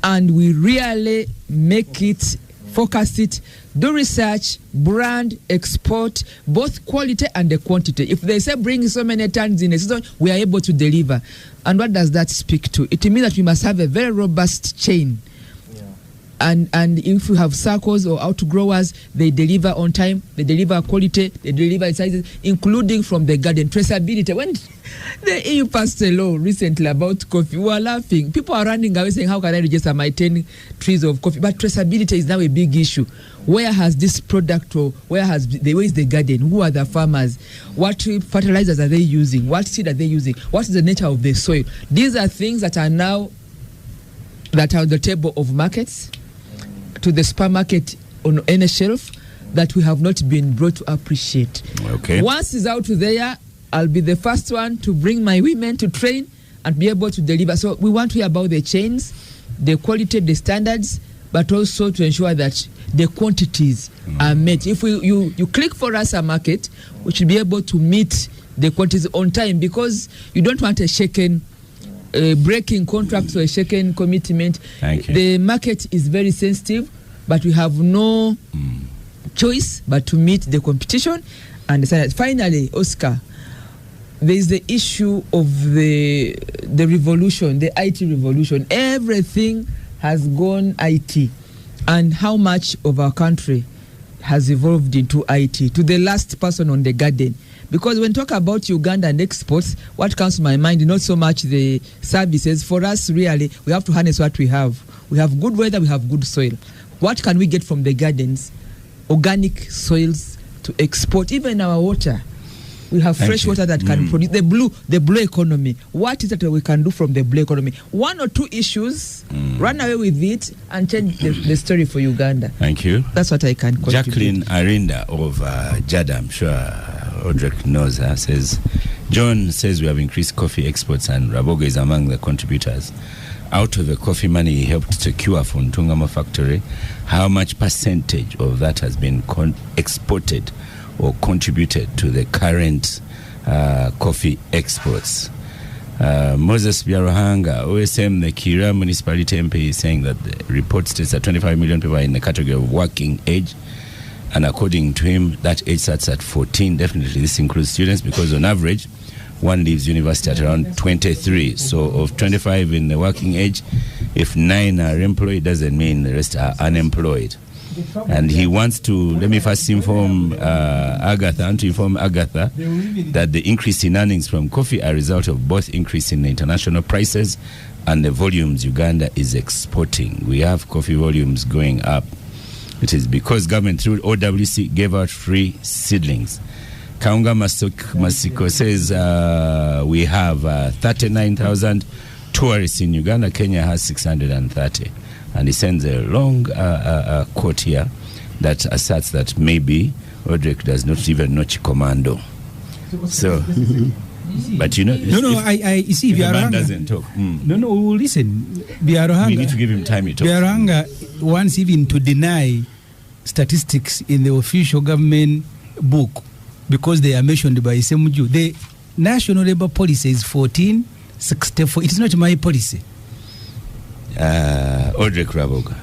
and we really make it, focus it, do research, brand, export, both quality and the quantity. If they say bring so many tons in a season, we are able to deliver. And what does that speak to? It means that we must have a very robust chain. And if you have circles or outgrowers, they deliver on time, they deliver quality, they deliver sizes, including from the garden. Traceability. When the EU passed a law recently about coffee, we were laughing. People are running away saying, how can I register my 10 trees of coffee? But traceability is now a big issue. Where has this product, or where is the garden? Who are the farmers? What fertilizers are they using? What seed are they using? What is the nature of the soil? These are things that are now on the table of markets, to the supermarket on any shelf, that we have not been brought to appreciate. Okay. Once it's out there, I'll be the first one to bring my women to train and be able to deliver. So we want to hear about the chains, the quality, the standards, but also to ensure that the quantities are met. If you click for us a market, we should be able to meet the quantities on time, because you don't want a shaken breaking contracts or a shaken commitment. Thank you. The market is very sensitive, but we have no choice but to meet the competition. And finally, Oscar, there is the issue of the revolution, the IT revolution. Everything has gone IT, and how much of our country has evolved into IT, to the last person on the garden. Because when talk about Uganda and exports, what comes to my mind, not so much the services. For us, really, we have to harness what we have. We have good weather, we have good soil. What can we get from the gardens? Organic soils to export, even our water. We have fresh water that can produce the blue economy. What is it that we can do from the blue economy? One or two issues, run away with it and change the story for Uganda. Thank you. That's what I can contribute. Jacqueline Arinda of Jada, I'm sure Odrek knows her, says, John says we have increased coffee exports and Rwabogo is among the contributors. Out of the coffee money he helped secure for Ntungamo factory, how much percentage of that has been exported or contributed to the current coffee exports? Moses Biarohanga, OSM, the Kira Municipality MP, is saying that the report states that 25 million people are in the category of working age. And according to him, that age starts at 14. Definitely this includes students, because on average, one leaves university at around 23. So of 25 in the working age, if 9 are employed, doesn't mean the rest are unemployed. And he wants to, let me first inform Agatha that the increase in earnings from coffee are a result of both increase in the international prices and the volumes Uganda is exporting. We have coffee volumes going up. It is because government through OWC gave out free seedlings. Kaunga Masiko says we have 39,000 tourists in Uganda. Kenya has 630. And he sends a long quote here that asserts that maybe Odrek does not even know Chikomando. So, but you know, I see. if a man doesn't talk. No, listen. We need to give him time to talk. Biaranga wants even to deny statistics in the official government book because they are mentioned by Ssemujju. The national labor policy is 1464. It is not my policy. Odrek Rwabogo.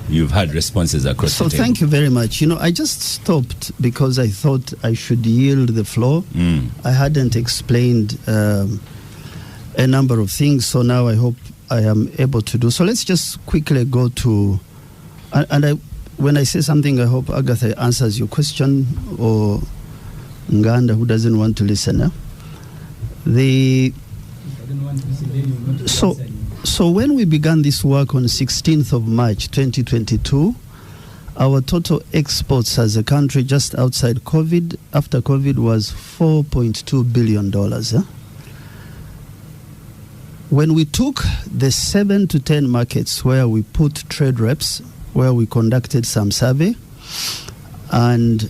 You've had responses across the table. So thank you very much. You know, I just stopped because I thought I should yield the floor. I hadn't explained a number of things, so now I hope I am able to do. So let's just quickly go to, when I say something, I hope Agatha answers your question, or Nganda, who doesn't want to listen. So when we began this work on 16th of March 2022, our total exports as a country just outside COVID, after COVID, was $4.2 billion. When we took the 7 to 10 markets where we put trade reps, where we conducted some survey and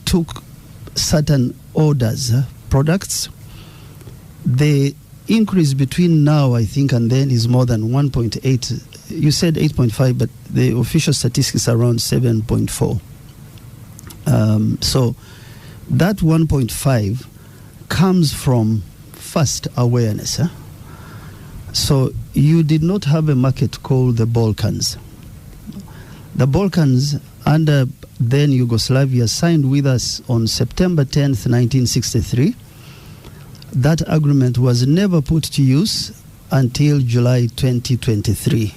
took certain orders, products, the increase between now, I think, and then is more than 1.8. You said 8.5, but the official statistics are around 7.4. So that 1.5 comes from first awareness. So you did not have a market called the Balkans. The Balkans, under then Yugoslavia, signed with us on September 10th, 1963. That agreement was never put to use until July 2023.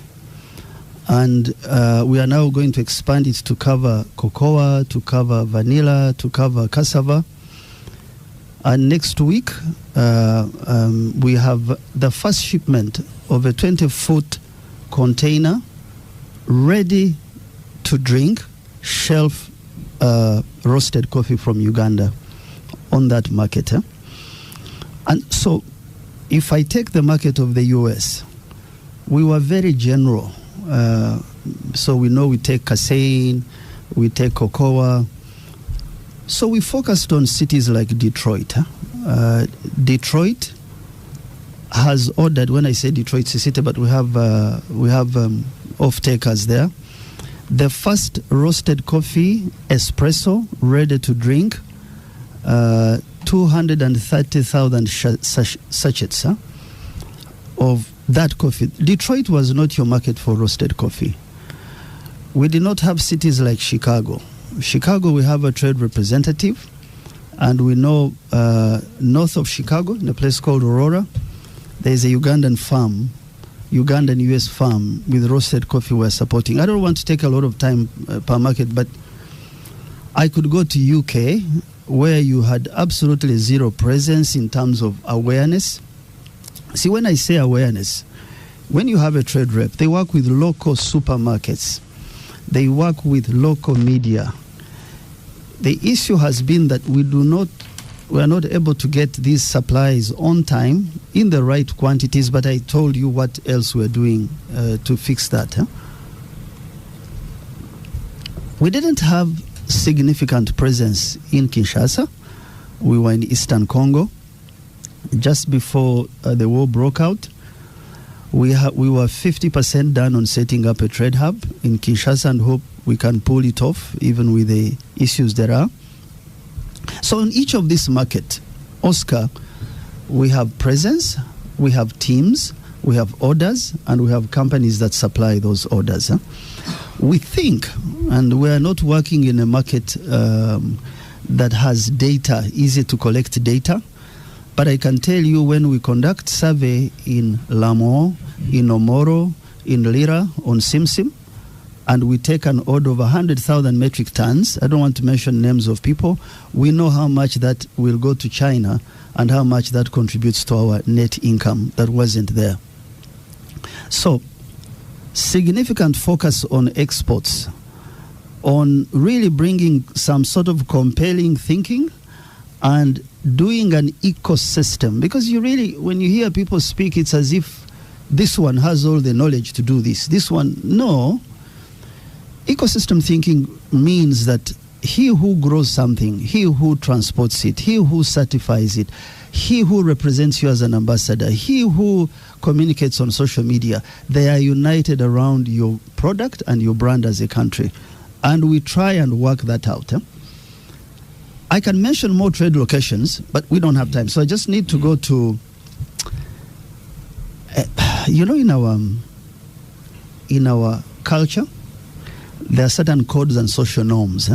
And we are now going to expand it to cover cocoa, to cover vanilla, to cover cassava. And next week, we have the first shipment of a 20-foot container ready to drink, shelf roasted coffee from Uganda on that market. And so if I take the market of the US, we were very general. So we know we take casein, we take cocoa. So we focused on cities like Detroit. Detroit has ordered, when I say Detroit, it's a city, but we have off-takers there. The first roasted coffee, espresso, ready to drink, 230,000 sachets of that coffee. Detroit was not your market for roasted coffee. We did not have cities like Chicago. Chicago, we have a trade representative, and we know north of Chicago, in a place called Aurora, there is a Ugandan farm, Ugandan US farm with roasted coffee we're supporting. I don't want to take a lot of time per market, but I could go to UK, where you had absolutely zero presence in terms of awareness. See, when I say awareness, when you have a trade rep, they work with local supermarkets. They work with local media. The issue has been that we are not able to get these supplies on time in the right quantities, but I told you what else we're doing to fix that. We didn't have significant presence in Kinshasa. We were in Eastern Congo. Just before the war broke out, we were 50% done on setting up a trade hub in Kinshasa, and hope we can pull it off even with the issues there are. So in each of these markets, Oscar, we have presence, we have teams, we have orders, and we have companies that supply those orders. We think, and we are not working in a market that has data, easy to collect data, but I can tell you when we conduct survey in Lamo, in Omoro, in Lira, on Simsim, and we take an order of 100,000 metric tons, I don't want to mention names of people, we know how much that will go to China and how much that contributes to our net income that wasn't there. So, significant focus on exports, on really bringing some sort of compelling thinking and doing an ecosystem. Because you really, when you hear people speak, it's as if this one has all the knowledge to do this. This one, no. Ecosystem thinking means that he who grows something, he who transports it, he who certifies it, he who represents you as an ambassador, he who communicates on social media, they are united around your product and your brand as a country. And we try and work that out. I can mention more trade locations, but we don't have time. So I just need to go to, in our culture, there are certain codes and social norms.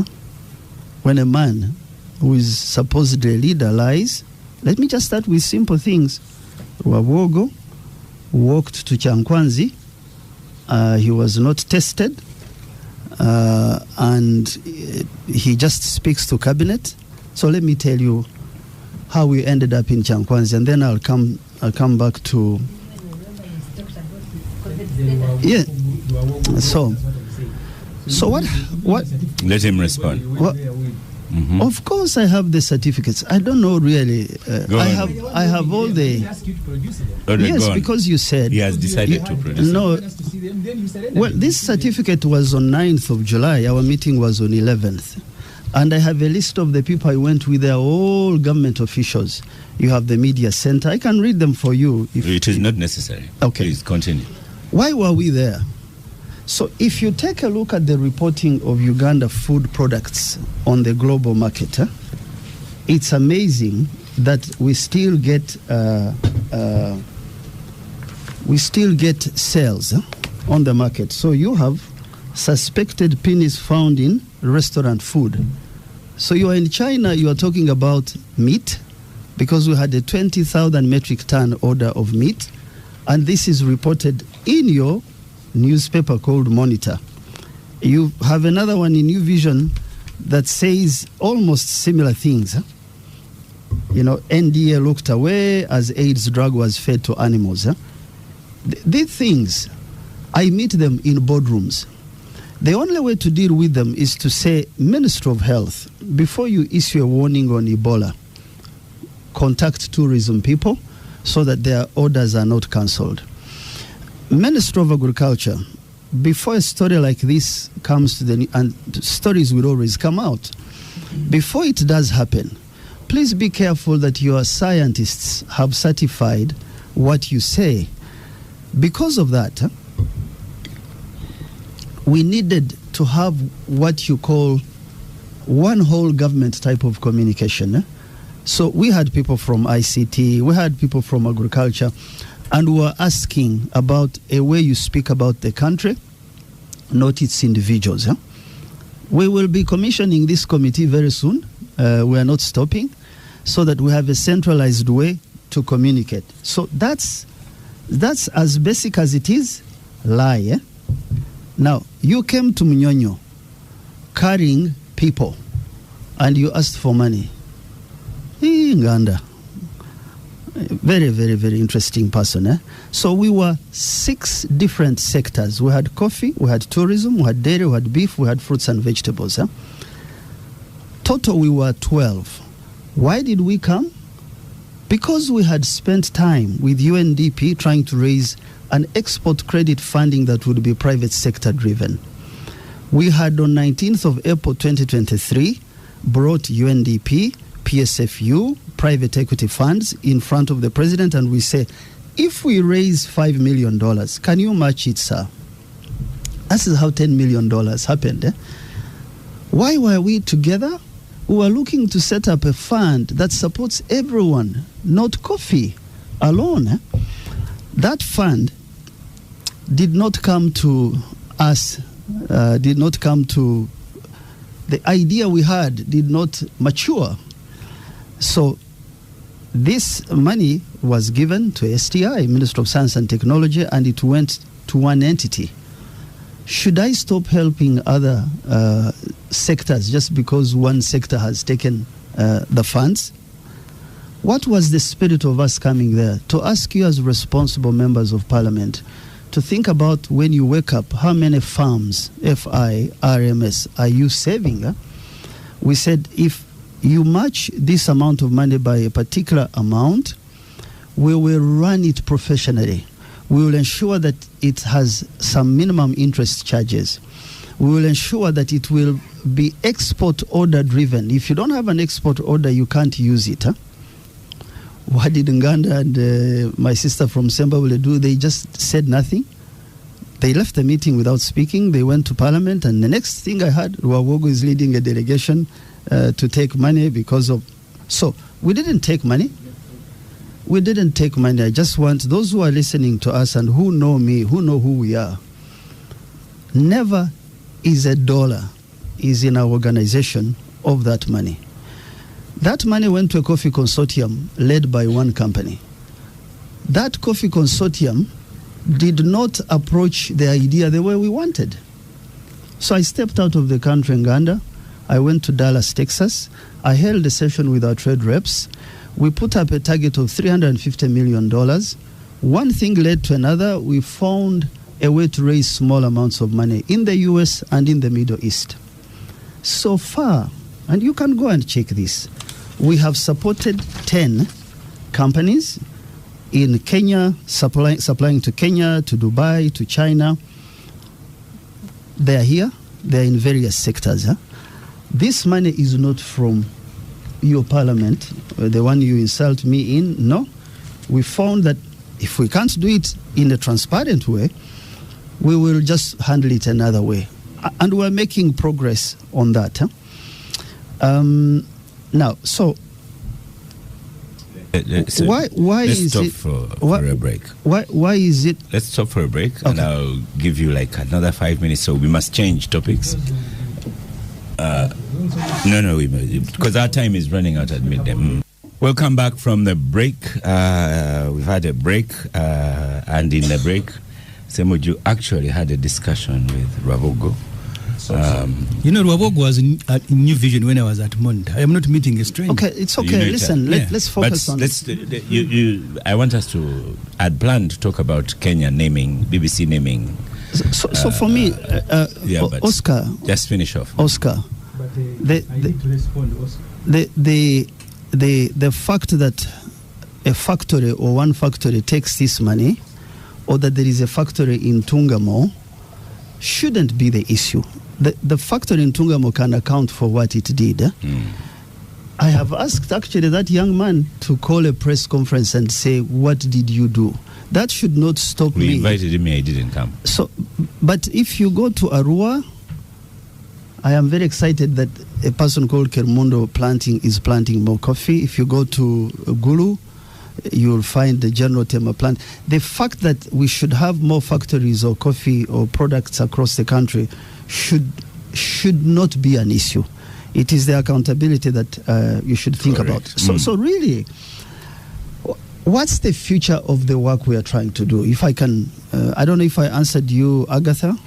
When a man who is supposedly a leader lies, let me just start with simple things. Rwabogo walked to Chankwanzi. He was not tested. And he just speaks to cabinet. So let me tell you how we ended up in Chankwanzi, and then I'll come back to. Yeah. So what? Let him respond. Mm-hmm. Of course, I have the certificates. I don't know really. I have all the. Yes, because you said he has decided to produce. No. Well, this certificate was on 9th of July. Our meeting was on 11th, and I have a list of the people I went with. They are all government officials. You have the media center. I can read them for you. If it is not necessary. Okay, please continue. Why were we there? So if you take a look at the reporting of Uganda food products on the global market, it's amazing that we still get sales on the market. So you have suspected penis found in restaurant food. So you are in China, you are talking about meat, because we had a 20,000 metric ton order of meat, and this is reported in your newspaper called Monitor. You have another one in New Vision that says almost similar things. NDA looked away as AIDS drug was fed to animals. These things, I meet them in boardrooms. The only way to deal with them is to say, Minister of Health, before you issue a warning on Ebola, contact tourism people so that their orders are not cancelled. Minister of Agriculture, before a story like this comes to and stories will always come out, before it does happen, please be careful that your scientists have certified what you say. Because of that, we needed to have what you call one whole government type of communication. So we had people from ICT, we had people from agriculture, and we were asking about a way you speak about the country, not its individuals. We will be commissioning this committee very soon. We are not stopping, so that we have a centralized way to communicate. So that's as basic as it is, lie. Now, you came to Munyonyo carrying people, and you asked for money. Nganda. Very, very, very interesting person. So we were 6 different sectors. We had coffee, we had tourism, we had dairy, we had beef, we had fruits and vegetables. Total, we were 12. Why did we come? Because we had spent time with UNDP trying to raise an export credit funding that would be private sector driven. We had on 19th of April 2023 brought UNDP, PSFU, private equity funds in front of the president, and we say, if we raise $5 million, can you match it, sir? This is how $10 million happened. Why were we together? We were looking to set up a fund that supports everyone, not coffee alone. That fund did not come to us, the idea we had did not mature. So this money was given to STI, Minister of Science and Technology, and it went to one entity. Should I stop helping other sectors just because one sector has taken the funds? What was the spirit of us coming there? To ask you as responsible members of Parliament to think about when you wake up, how many farms, FI, RMS, are you saving? We said if you match this amount of money by a particular amount, we will run it professionally. We will ensure that it has some minimum interest charges. We will ensure that it will be export order driven. If you don't have an export order, you can't use it. Huh? What did Nganda and my sister from Zimbabwe do? They just said nothing. They left the meeting without speaking. They went to Parliament, and the next thing I heard, Rwabogo is leading a delegation to take money because of... So, we didn't take money. We didn't take money. I just want those who are listening to us and who know me, who know who we are, never is a dollar is in our organization of that money. That money went to a coffee consortium led by one company. That coffee consortium did not approach the idea the way we wanted. So I stepped out of the country in Uganda. I went to Dallas, Texas. I held a session with our trade reps. We put up a target of $350 million. One thing led to another. We found a way to raise small amounts of money in the US and in the Middle East. So far, and you can go and check this, we have supported 10 companies in Kenya, supplying to Kenya, to Dubai, to China. They are here. They are in various sectors. Huh? This money is not from your parliament, the one you insult me in. No. We found that if we can't do it in a transparent way, we will just handle it another way. And we're making progress on that. Huh? Now, so why let's is stop it for a break? Why is it? Let's stop for a break, Okay. and I'll give you like another 5 minutes. So we must change topics. No, because our time is running out at midday. Welcome back from the break. We've had a break, and in the break, Ssemujju actually had a discussion with Rwabogo. Rwabogo was in New Vision when I was at Monitor. I am not meeting a stranger. Okay, it's okay. Listen, let's focus on. I want us to. I'd planned to talk about Kenya naming, BBC naming. So for me, Oscar. Just finish off. Oscar. I need to respond, Oscar. The fact that a factory or one factory takes this money, or that there is a factory in Tungamo, shouldn't be the issue. The factory in Tungamo can account for what it did. I have asked actually that young man to call a press conference and say, what did you do? That should not stop me. We invited him, he didn't come. So, but if you go to Arua, I am very excited that a person called Kermundo is planting more coffee. If you go to Gulu, you will find the General Tema plant. The fact that we should have more factories or coffee or products across the country should not be an issue. It is the accountability that you should think about. So really, what's the future of the work we are trying to do? If I can, I don't know if I answered you, Agatha.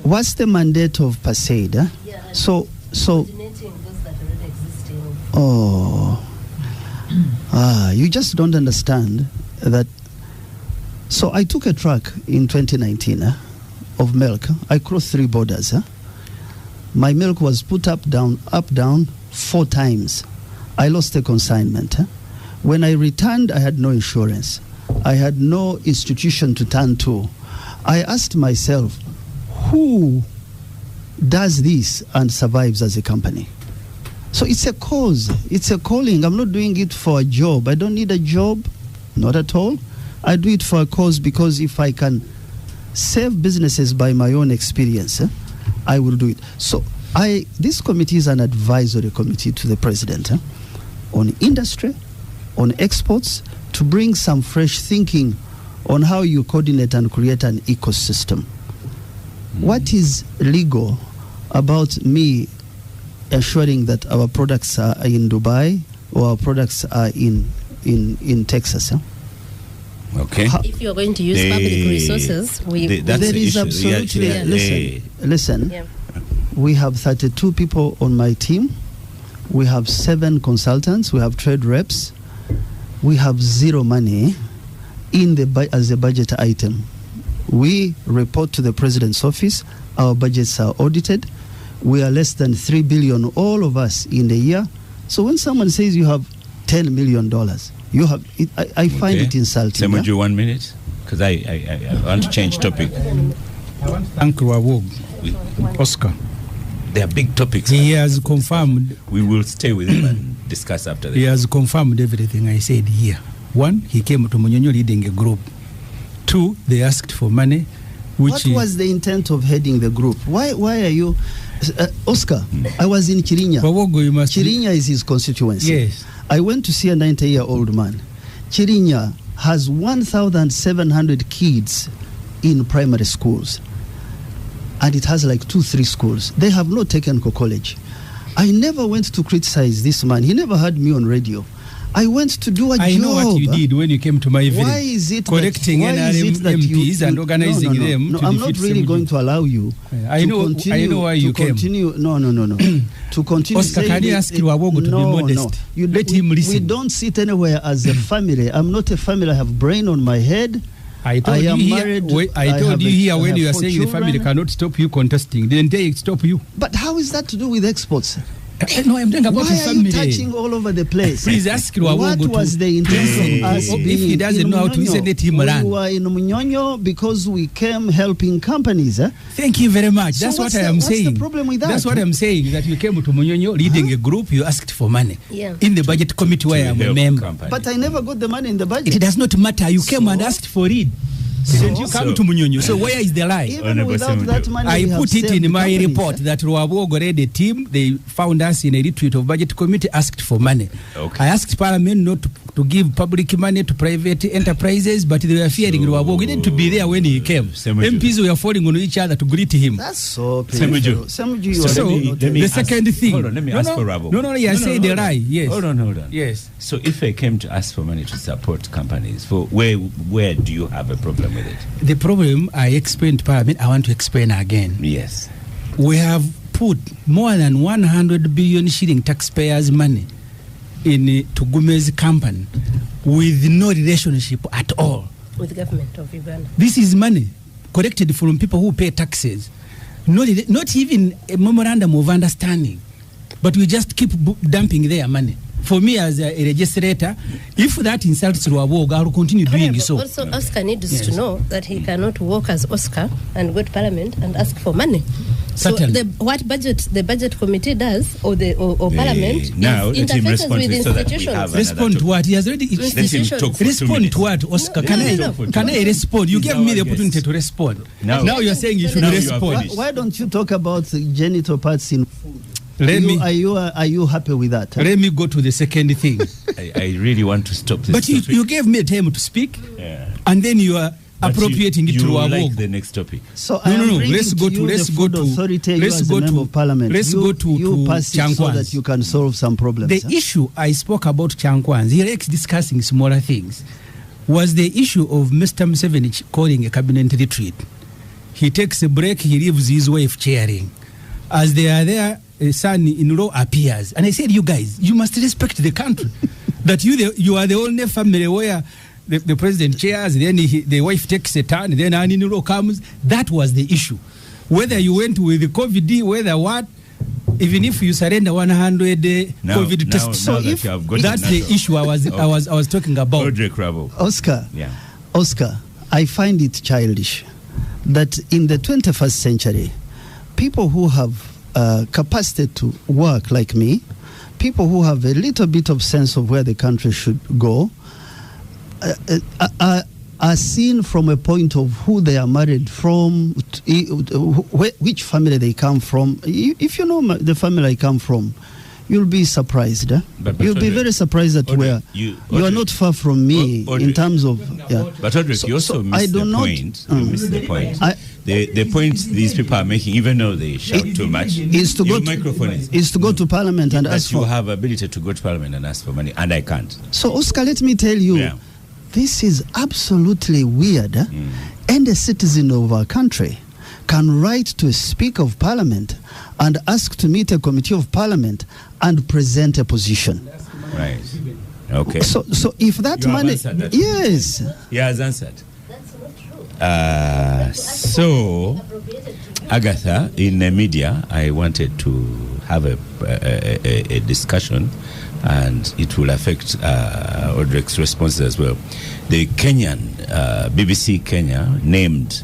What's the mandate of PASAID? Huh? Yeah, so coordinating those that already exist in. You just don't understand that. So I took a truck in 2019 of milk. I crossed 3 borders. My milk was put up, down 4 times. I lost a consignment. When I returned, I had no insurance. I had no institution to turn to. I asked myself, who does this and survives as a company? So it's a cause. It's a calling. I'm not doing it for a job. I don't need a job. Not at all. I do it for a cause because if I can save businesses by my own experience, I will do it. So this committee is an advisory committee to the president on industry, on exports, to bring some fresh thinking on how you coordinate and create an ecosystem. What is legal about me ensuring that our products are in Dubai or our products are in Texas? Okay. If you are going to use public resources, there is absolutely. Listen. Yeah. We have 32 people on my team. We have 7 consultants. We have trade reps. We have 0 money as a budget item. We report to the President's office. Our budgets are audited. We are less than 3 billion, all of us, in the year. So when someone says you have $10 million, you have. I find it insulting. Ssemujju, 1 minute. because I want to change topic. I want to thank Rwabogo, Oscar. They are big topics. He has confirmed. We will stay with him and discuss after that. He has confirmed everything I said here. 1, he came to Munyonyo leading a group. 2, they asked for money. What was the intent of heading the group? Why are you... Oscar, I was in Chirinya. Chirinya is his constituency. Yes. I went to see a 90-year-old man. Chirinya has 1,700 kids in primary schools. And it has like 2-3 schools. They have no technical college. I never went to criticize this man. He never had me on radio. I went to do a job. I know what you did when you came to my village. Why is it collecting NRM MPs and organizing them? No, I'm not really going to allow you. I know why you came. No. To continue. Oscar, can you ask Rwabogo to be modest? No. Let him listen. We don't sit anywhere as a family. I'm not a family. I have brain on my head. I told you here when you are saying children. The family cannot stop you contesting. Didn't they stop you? But how is that to do with exports? No, I'm talking about Why the family. Are you touching all over the place? Please ask Rwabogo. What was the intention of us being if he doesn't know how to listen, let him run. We were in Munyonyo because we came helping companies. Thank you very much. So that's what I am saying. What's the problem with that? That's what I'm saying, that you came to Munyonyo leading a group, you asked for money. Yeah. In the budget committee where I'm a member. Company. But I never got the money in the budget. It does not matter. You came and asked for it. Didn't you come to Munyonyo? So where is the lie? Even without that money, I put it in my report that Rwabogo led a team. They found us in a retreat of budget committee, asked for money. Okay. I asked Parliament not to give public money to private enterprises, but they were fearing Rwabogo. He needed to be there when he came. MPs were falling on each other to greet him. That's so painful. Ssemujju, so the second thing. Hold on, let me ask for Rwabogo. No, I said the lie. Yes. Hold on. Yes. So if I came to ask for money to support companies, for where do you have a problem with it? The problem I explained to Parliament, I want to explain again. Yes. We have put more than 100 billion shilling taxpayers' money in Tugume's company with no relationship at all with the government of Uganda. This is money collected from people who pay taxes. Not even a memorandum of understanding, but we just keep dumping their money. For me as a legislator, if that insults Rwabogo, I will continue doing so. Also, Oscar needs to know that he cannot walk as Oscar and go to Parliament and ask for money. Certainly. So what the budget committee does, or Parliament, now is interfaces with institutions. Respond to what? He has already respond to what, Oscar? Can I respond? You gave me the opportunity to respond. Now you are saying you should respond. Why don't you talk about genital parts in food? Are you happy with that? Let me go to the second thing. I really want to stop this. But you gave me time to speak, and then you are appropriating it to Rwabogo. Like the next topic. So no. Let's go to Chankwan's, so that you can solve some problems. The issue I spoke about Chankwan's, he likes discussing smaller things, was the issue of Mr. Museveni calling a cabinet retreat. He takes a break, he leaves his wife chairing. As they are there, a son-in-law appears. And I said, you guys, you must respect the country. That you are the only family where the president chairs, then the wife takes a turn, then an in-law comes. That was the issue. Whether you went with the COVID, whether what, even if you surrender 100 COVID tests. So that's the issue I was talking about. Odrek Rwabogo. Oscar, I find it childish that in the 21st century, people who have capacity to work like me, people who have a little bit of sense of where the country should go, are seen from a point of who they are married from, which family they come from. If you know the family I come from, you'll be surprised. But you'll be very surprised at where you are not far from me in terms of. But Odrek, you also missed the point. You missed the point. The point these people are making, even though they shout too much, is to go to Parliament and ask for. You have ability to go to Parliament and ask for money, and I can't. So, Oscar, let me tell you, this is absolutely weird. And a citizen of our country can write to a Speaker of Parliament and ask to meet a committee of Parliament and present a position. Right. Okay. So if that money, yes, he has answered. So, Agatha, in the media, I wanted to have a discussion and it will affect Odrek's responses as well. The Kenyan, BBC Kenya, named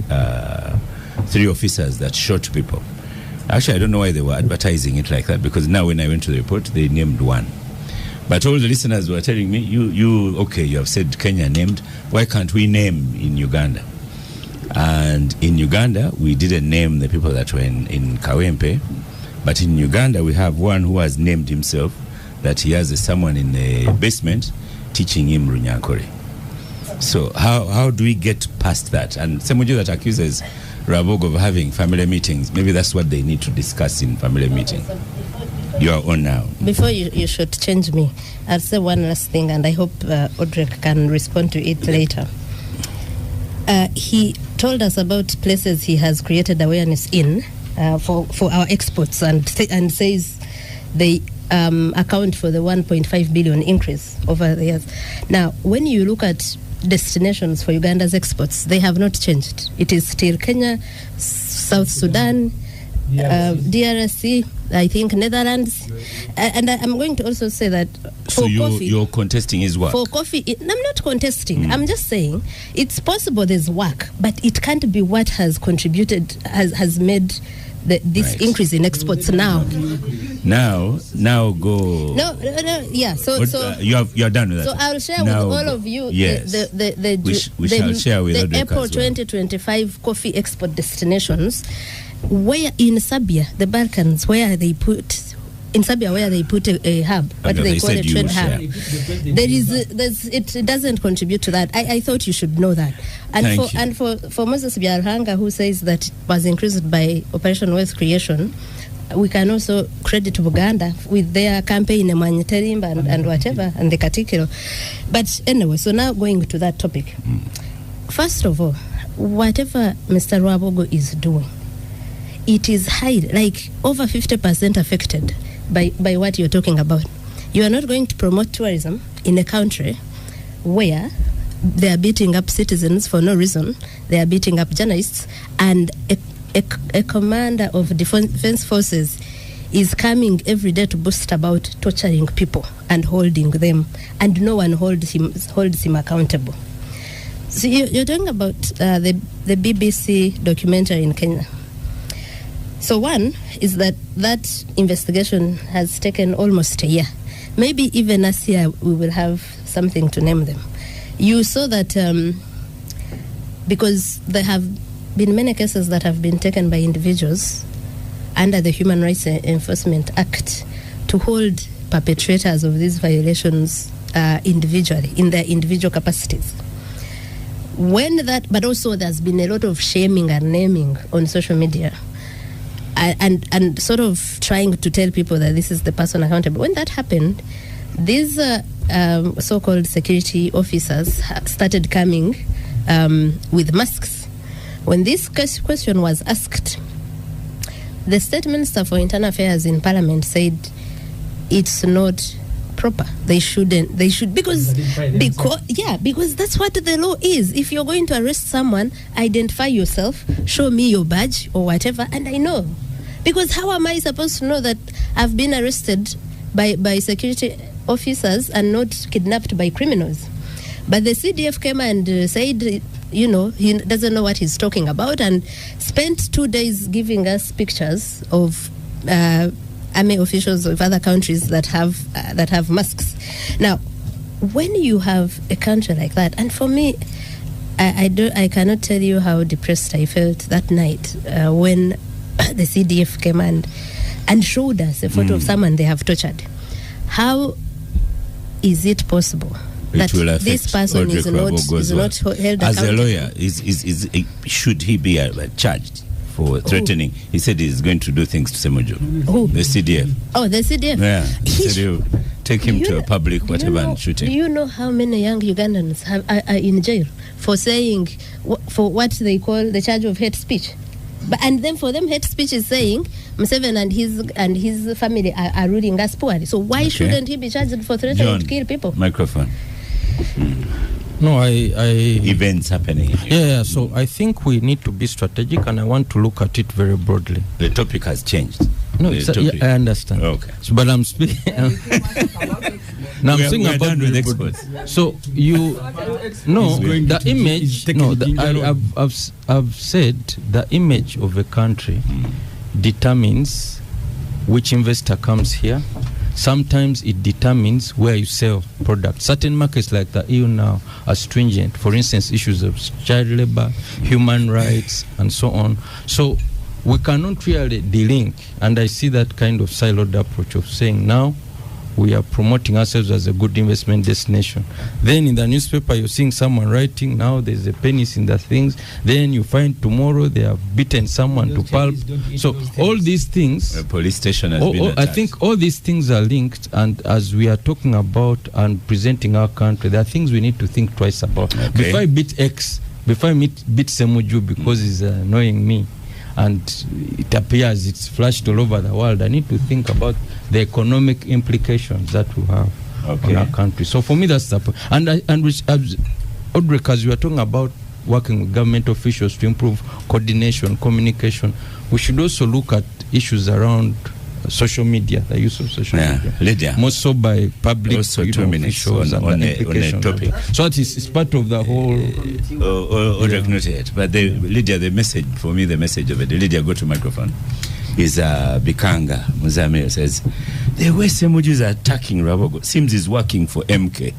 3 officers that shot people. Actually, I don't know why they were advertising it like that, because now when I went to the report, they named 1. But all the listeners were telling me, you have said Kenya named, why can't we name in Uganda? And in Uganda, we didn't name the people that were in Kawempe, but in Uganda, we have one who has named himself, that he has someone in the basement teaching him Runyankore. So how do we get past that? And Ssemujju that accuses Rwabogo of having family meetings, maybe that's what they need to discuss in family meeting. You are on now. Before you should change me, I'll say one last thing, and I hope Odrek can respond to it later. He told us about places he has created awareness in for our exports, and says they account for the 1.5 billion increase over the years. Now, when you look at destinations for Uganda's exports, they have not changed. It is still Kenya, South Sudan, DRC, I think Netherlands, and I'm going to also say that so you're contesting his work? For coffee, I'm not contesting. I'm just saying it's possible there's work, but it can't be what has contributed, has made this right. Increase in exports now. Now go. No, yeah. So you're done with that. So I'll share now with all of you. Yes. We shall share with the April 2025 coffee export destinations. Where in Serbia, the Balkans, where they put a hub, what they call a trade hub. It doesn't contribute to that. I thought you should know that. And for Moses Byarhanga, who says that it was increased by Operation Wealth Creation, we can also credit Uganda with their campaign Humanitarian and whatever, and the Katikiro. But anyway, so now going to that topic. First of all, whatever Mr. Rwabogo is doing, it is high, like over 50% affected by what you're talking about. You are not going to promote tourism in a country where they are beating up citizens for no reason, they are beating up journalists, and a commander of defense forces is coming every day to boast about torturing people and holding them, and no one holds him accountable. So you're talking about the BBC documentary in Kenya. So one is that investigation has taken almost a year. Maybe even last year we will have something to name them. You saw that because there have been many cases that have been taken by individuals under the Human Rights Enforcement Act to hold perpetrators of these violations individually, in their individual capacities. But also there's been a lot of shaming and naming on social media. And sort of trying to tell people that this is the person accountable. When that happened, these so-called security officers started coming with masks. When this question was asked, the State Minister for Internal Affairs in Parliament said it's not proper. They should because that's what the law is. If you're going to arrest someone, identify yourself, show me your badge or whatever, and I know. Because how am I supposed to know that I've been arrested by security officers and not kidnapped by criminals? But the CDF came and said, he doesn't know what he's talking about, and spent 2 days giving us pictures of army officials of other countries that have masks. Now, when you have a country like that, and for me, I cannot tell you how depressed I felt that night when the CDF came and showed us a photo of someone they have tortured. How is it possible that this person is not held accountable? As a lawyer, should he be charged for threatening? He said he's going to do things to Ssemujju. Who? The CDF. Oh, the CDF. Yeah. He said he'll take him to a public whatever and shoot him. Do you know how many young Ugandans are in jail for saying, for what they call the charge of hate speech? And then for them, hate speech is saying Museveni and his family are ruling us poorly. So why shouldn't he be charged for threatening to kill people? Microphone. No, events happening. Yeah, so I think we need to be strategic, and I want to look at it very broadly. The topic has changed. No, I understand. Okay. So, but I'm speaking. Now I'm saying about with exports. So the image. I've said the image of a country determines which investor comes here. Sometimes it determines where you sell products. Certain markets like the EU now are stringent. For instance, issues of child labor, human rights, and so on. So we cannot really delink. And I see that kind of siloed approach of saying now we are promoting ourselves as a good investment destination. Then in the newspaper you're seeing someone writing, now there's a pennies in the things. Then you find tomorrow they have beaten someone to pulp. So all these things, a police station has been attacked. I think all these things are linked, and as we are talking about and presenting our country, there are things we need to think twice about. Okay. Before I beat X, before I beat Ssemujju because he's annoying me, and it appears it's flashed all over the world, I need to think about the economic implications that we have on our country. So for me, that's the point. And Odrek, as we are talking about working with government officials to improve coordination, communication, we should also look at issues around social media, the use of social media. Lydia. More so by public also 2 minutes on a topic. So it's part of the whole... Odrek noted. But Lydia, the message, for me, the message of it, Lydia, go to microphone, is Bikanga Muzameo says, the way Ssemujju is attacking Rwabogo seems he's working for MK.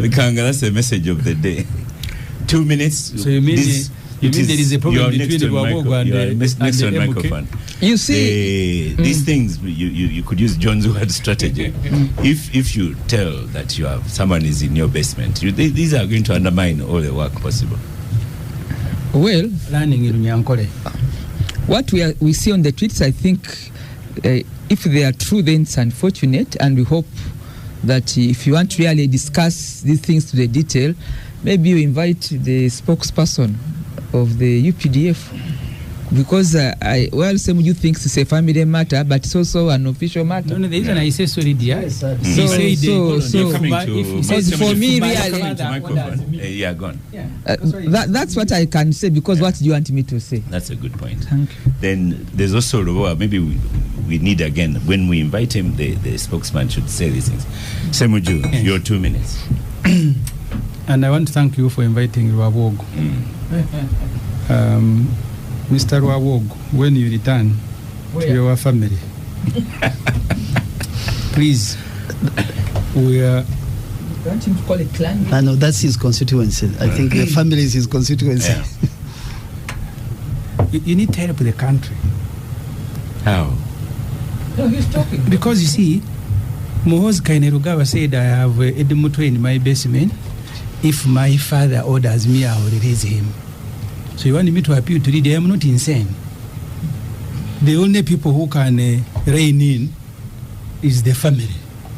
Bikanga, that's the message of the day. 2 minutes. So you mean there is a problem between Rwabogo and the microphone? You see, these things you could use John's word strategy. If you tell that you have someone is in your basement, these are going to undermine all the work possible. Well, what we see on the tweets, I think, if they are true, then it's unfortunate, and we hope that if you want to really discuss these things to the detail, maybe you invite the spokesperson of the UPDF, because Ssemujju thinks it's a family matter, but it's also an official matter. No, the reason I say sorry, dear. So for me, really, gone. That's what I can say, because what do you want me to say? That's a good point. Thank you. Then there's also maybe we need again, when we invite him, the spokesman should say these things. Ssemujju, your 2 minutes. And I want to thank you for inviting Rwabogo. Mr. Rwabogo, when you return to your family, please, we are... You want him to call it clan? No, that's his constituency. I think the family is his constituency. Yeah. You need to help the country. How? No, he's talking. Because you see, Muhoozi Kainerugaba said, I have Edmuto in my basement. If my father orders me, I will release him. So you want me to appeal to it? I am not insane. The only people who can rein in is the family,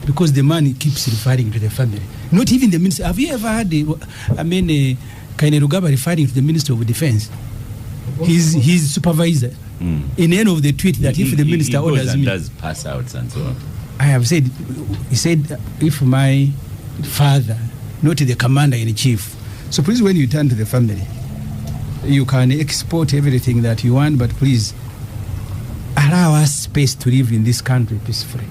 because the man keeps referring to the family. Not even the minister. Have you ever heard Kainerugaba referring to the Minister of Defense? His supervisor. In the end of the tweet that if the minister orders me, does pass outs and so on. I have said, he said, if my father, not the commander-in-chief. So please, when you turn to the family, you can export everything that you want, but please allow us space to live in this country peacefully.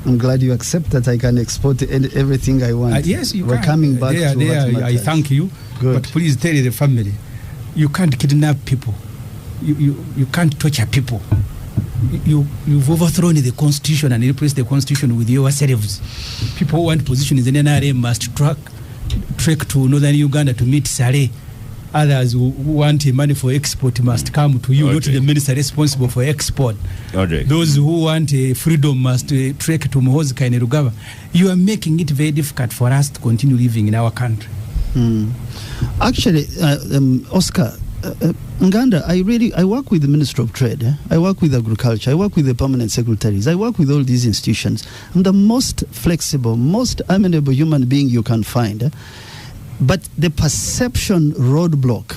I'm glad you accept that I can export everything I want. Yes, you We're can. Coming back to what I thank you. Good. But please tell the family, you can't kidnap people. You can't torture people. You've overthrown the constitution and replaced the constitution with yourselves. People who want position in the NRA must trek to northern Uganda to meet Saleh. Others who want money for export must come to you, not the minister responsible for export. Those who want freedom must trek to Muhoozi Kainerugaba. You are making it very difficult for us to continue living in our country. Actually, Oscar, Nganda, I work with the Minister of Trade. I work with Agriculture. I work with the permanent secretaries. I work with all these institutions. I'm the most flexible, most amenable human being you can find. But the perception roadblock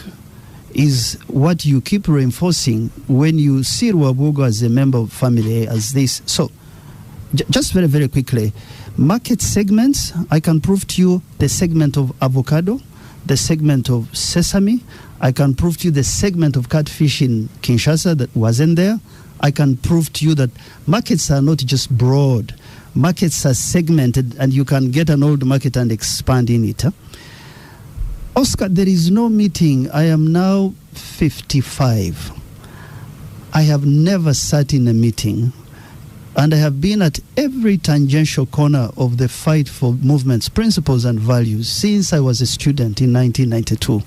is what you keep reinforcing when you see Rwabogo as a member of family as this. So, just very, very quickly, market segments, I can prove to you the segment of avocado, the segment of sesame. I can prove to you the segment of catfish in Kinshasa that wasn't there. I can prove to you that markets are not just broad. Markets are segmented, and you can get an old market and expand in it. Oscar, there is no meeting. I am now 55. I have never sat in a meeting, and I have been at every tangential corner of the fight for movements, principles, and values since I was a student in 1992.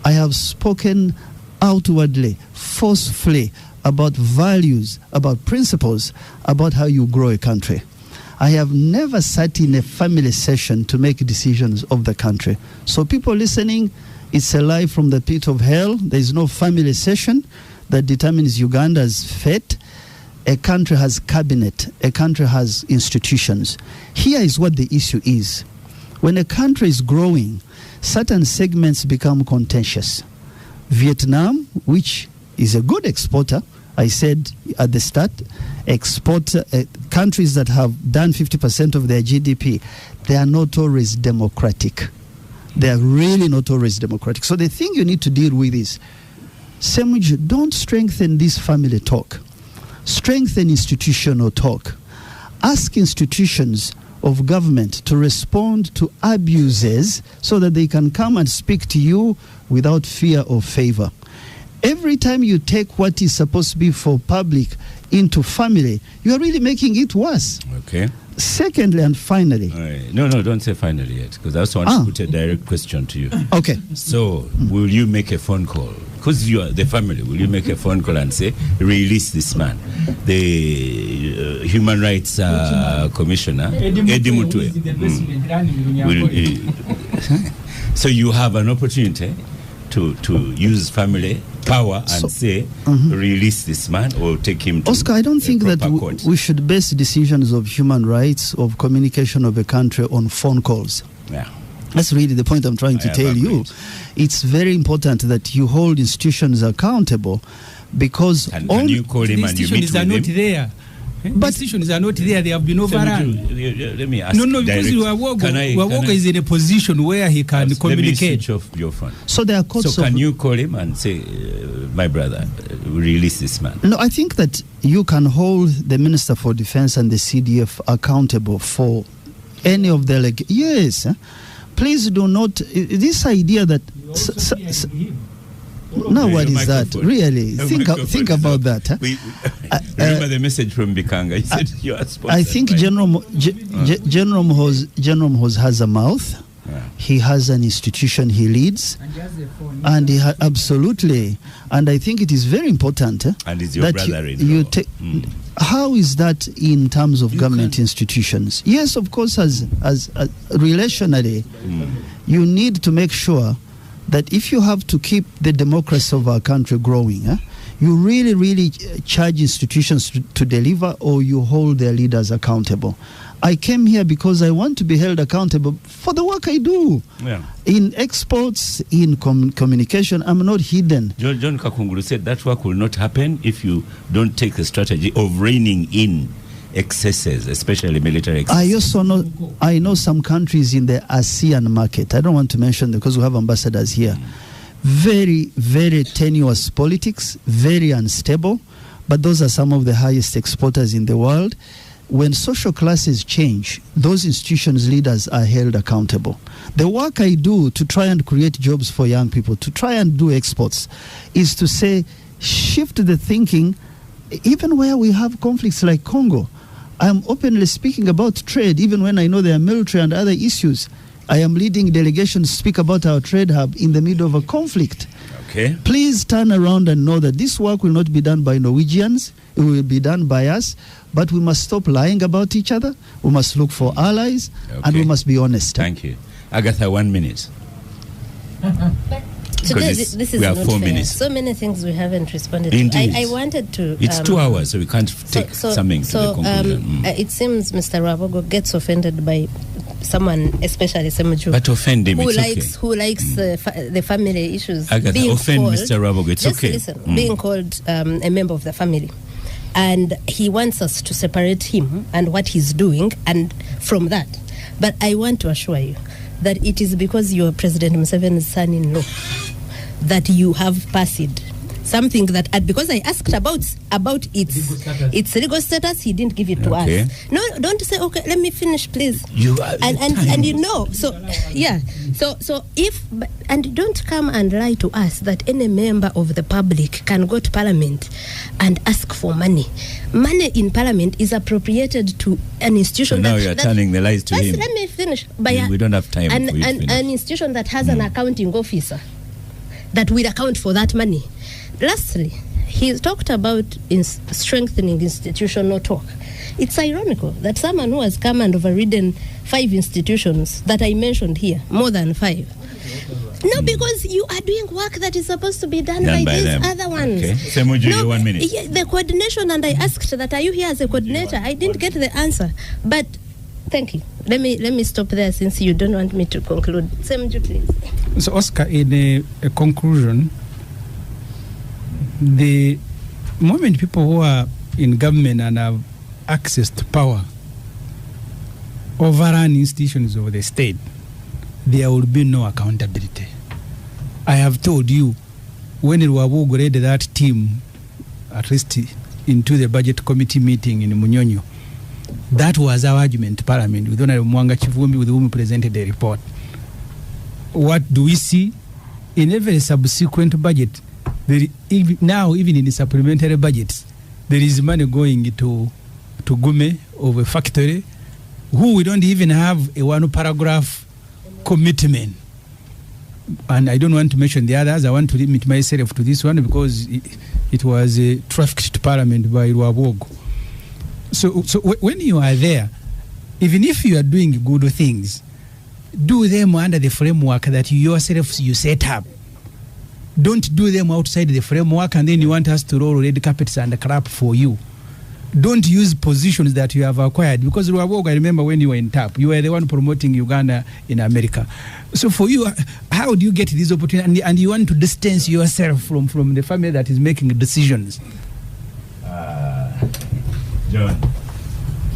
I have spoken outwardly, forcefully, about values, about principles, about how you grow a country. I have never sat in a family session to make decisions of the country. So people listening, it's a lie from the pit of hell. There is no family session that determines Uganda's fate. A country has cabinet. A country has institutions. Here is what the issue is. When a country is growing, certain segments become contentious. Vietnam, which is a good exporter, I said at the start, countries that have done 50% of their GDP, they are not always democratic. They are really not always democratic. So the thing you need to deal with is, Ssemujju, don't strengthen this family talk. Strengthen institutional talk. Ask institutions of government to respond to abuses so that they can come and speak to you without fear or favor. Every time you take what is supposed to be for public into family, you are really making it worse. Okay. Secondly and finally. Right. No, don't say finally yet, because I also want to put a direct question to you. Okay. So, will you make a phone call? Because you are the family, will you make a phone call and say, release this man? The Human Rights Commissioner, Eddie Mutwe. So you have an opportunity to use family power and say, release this man or take him to Oscar, I don't think that court. We should base decisions of human rights, of communication of a country on phone calls. Yeah. That's really the point I'm trying to tell you. It's very important that you hold institutions accountable, because and can you call him and you meet with him? Institutions are not there. But decisions are not there. They have been overrun. Let me ask. No, because Rwabogo is in a position where he can communicate. Let me switch off your phone. So there are courts. So can you call him and say, my brother, release this man? No, I think that you can hold the Minister for Defense and the CDF accountable for any of their yes. Please do not. This idea that. Now what is that? Really? Think about that. Remember the message from Bikanga. He said you are sponsored. I think General Muhoozi has a mouth. Yeah. He has an institution he leads. And he has a phone. And he absolutely. And I think it is very important. And is your brother-in-law. How is that in terms of government institutions? Yes, of course, as relationally, you need to make sure that if you have to keep the democracy of our country growing, you really charge institutions to deliver, or you hold their leaders accountable. I came here because I want to be held accountable for the work I do. Yeah. In exports, in communication, I'm not hidden. John Kakungulu said that work will not happen if you don't take the strategy of reining in excesses, especially military excesses. I know some countries in the ASEAN market. I don't want to mention them because we have ambassadors here. Very, very tenuous politics, very unstable, but those are some of the highest exporters in the world. When social classes change, those institutions' leaders are held accountable. The work I do to try and create jobs for young people, to try and do exports, is to say, shift the thinking, even where we have conflicts like Congo. I am openly speaking about trade, even when I know there are military and other issues. I am leading delegations to speak about our trade hub in the middle of a conflict. Okay. Please turn around and know that this work will not be done by Norwegians. It will be done by us. But we must stop lying about each other. We must look for allies. Okay. And we must be honest. Thank you. Agatha, 1 minute. Today, this is we have not 4 fair. minutes. So many things we haven't responded Indeed. to. I wanted to... It's 2 hours, so we can't take something to the conclusion. It seems Mr. Rwabogo gets offended by someone, especially Ssemujju. But offend him, who likes the family issues. Agatha, offend Mr. Rwabogo, it's okay. Listen, being called a member of the family. And he wants us to separate him and what he's doing and from that. But I want to assure you that it is because you are President Museveni's son-in-law that you have passed something that because I asked about its legal status, he didn't give it to us. No, don't say, okay, let me finish, please. And you know, so yeah, so if and don't come and lie to us that any member of the public can go to Parliament and ask for money. Money in Parliament is appropriated to an institution. So now you are turning the lies to him. Let me finish. We don't have time. An institution that has an accounting officer that will account for that money. Lastly, he talked about strengthening institutional talk. It's ironical that someone who has come and overridden 5 institutions that I mentioned here, more than 5. No, because you are doing work that is supposed to be done by these them. Other ones. Okay. Ssemujju, 1 minute. The coordination, and I asked that, are you here as a coordinator? I didn't get the answer. But thank you. Let me stop there since you don't want me to conclude. Ssemujju, please. So, Oscar, in a conclusion, the moment people who are in government and have access to power overrun institutions of the state, there will be no accountability. I have told you, when Rwabogo led that team, at least into the budget committee meeting in Munyonyo, that was our argument to Parliament, with Honorable Mwanga Chivumbi, with whom we presented the report. What do we see? In every subsequent budget, now even in the supplementary budgets, there is money going to Gume of a factory, who we don't even have a 1-paragraph commitment. And I don't want to mention the others. I want to limit myself to this one because it was trafficked to Parliament by Rwabogo. So when you are there, even if you are doing good things, do them under the framework that you yourself you set up. Don't do them outside the framework and then you want us to roll red carpets and clap for you. Don't use positions that you have acquired. Because Rwabogo, I remember when you were in TAP, you were the one promoting Uganda in America. So for you, how do you get this opportunity? And you want to distance yourself from the family that is making decisions? John,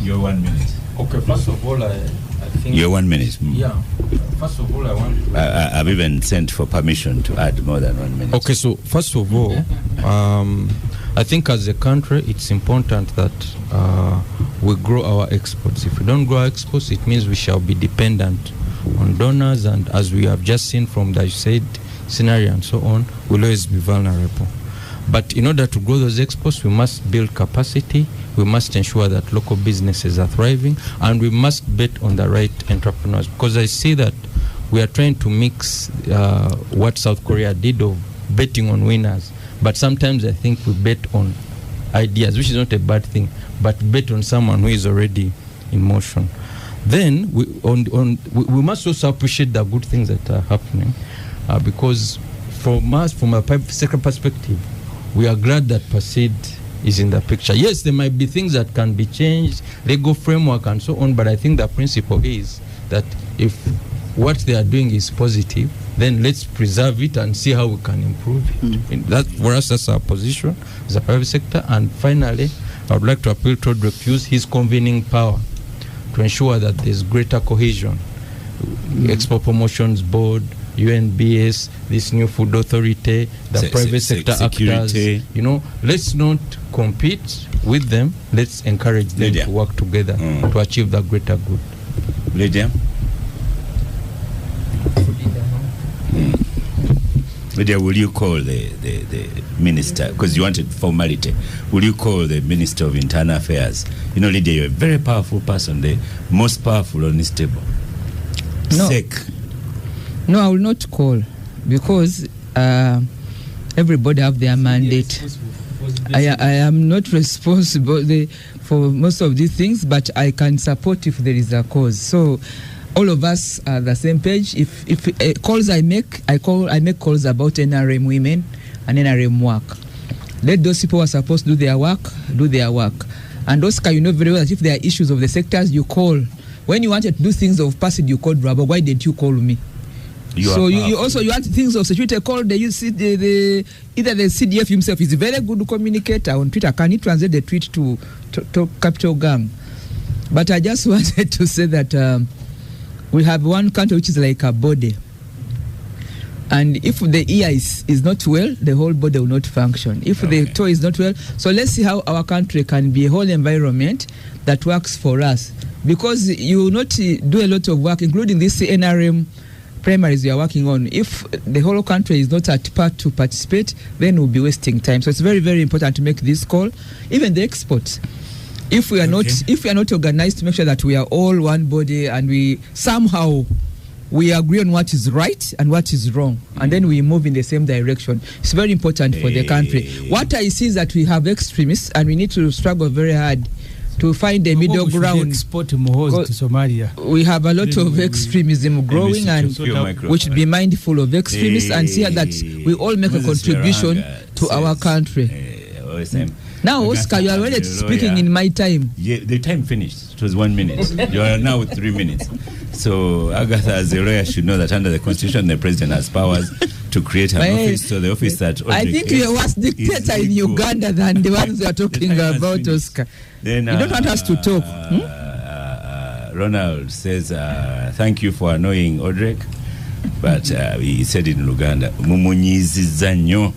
your 1 minute. Okay, first of all, I think... Your 1 minute. Yeah. First of all, I want to... I've even sent for permission to add more than 1 minute. Okay, so first of all, I think as a country, it's important that we grow our exports. If we don't grow our exports, it means we shall be dependent on donors, and as we have just seen from the said scenario and so on, we'll always be vulnerable. But in order to grow those exports, we must build capacity, we must ensure that local businesses are thriving, and we must bet on the right entrepreneurs. Because I see that we are trying to mix what South Korea did of betting on winners. But sometimes I think we bet on ideas, which is not a bad thing, but bet on someone who is already in motion. Then we must also appreciate the good things that are happening, because from a private sector perspective, we are glad that PACID is in the picture. Yes, there might be things that can be changed, legal framework and so on, but I think the principle is that if what they are doing is positive, then let's preserve it and see how we can improve it. That, for us, that's our position as a private sector. And finally, I would like to appeal to Odrek to use his convening power to ensure that there's greater cohesion. Export Promotions Board, UNBS, this new food authority, the private sector actors. You know, let's not compete with them. Let's encourage them to work together to achieve the greater good. Lydia? Lydia, will you call the minister, because you wanted formality, will you call the Minister of Internal Affairs? You know, Lydia, you're a very powerful person, the most powerful on this table. No. No, I will not call, because everybody have their mandate. I am not responsible for most of these things, but I can support if there is a cause. So all of us are the same page. If calls I make calls about NRM women and NRM work. Let those people who are supposed to do their work. And Oscar, you know very well that if there are issues of the sectors, you call. When you wanted to do things of PACID, you called Rwabogo. Why didn't you call me? You want things of security, call either the CDF himself is a very good communicator on Twitter. Can he translate the tweet to Capital Gang? But I just wanted to say that we have one country which is like a body. And if the ear is not well, the whole body will not function. If the toe is not well, so let's see how our country can be a whole environment that works for us. Because you will not do a lot of work, including this NRM primaries we are working on. If the whole country is not at part to participate, then we'll be wasting time. So it's very, very important to make this call. Even the exports. If we are not organized to make sure that we are all one body and we somehow we agree on what is right and what is wrong, and then we move in the same direction. It's very important for the country. What I see is that we have extremists, and we need to struggle very hard to find a middle ground. Export Muhoozi to Somalia. We have a lot of extremism growing, and we should be mindful of extremists and see that we all make a contribution to our country. Now, Oscar, you are already speaking in my time. Yeah, the time finished. It was 1 minute. You are now with 3 minutes. So Agatha, as a lawyer, should know that under the Constitution, the president has powers to create an office. So the office that I think you are worse dictator in Uganda than the ones we are talking about, Oscar. Then, you don't want us to talk. Ronald says, thank you for annoying Odrek. But he said in Luganda, Mumunyiziza nnyo,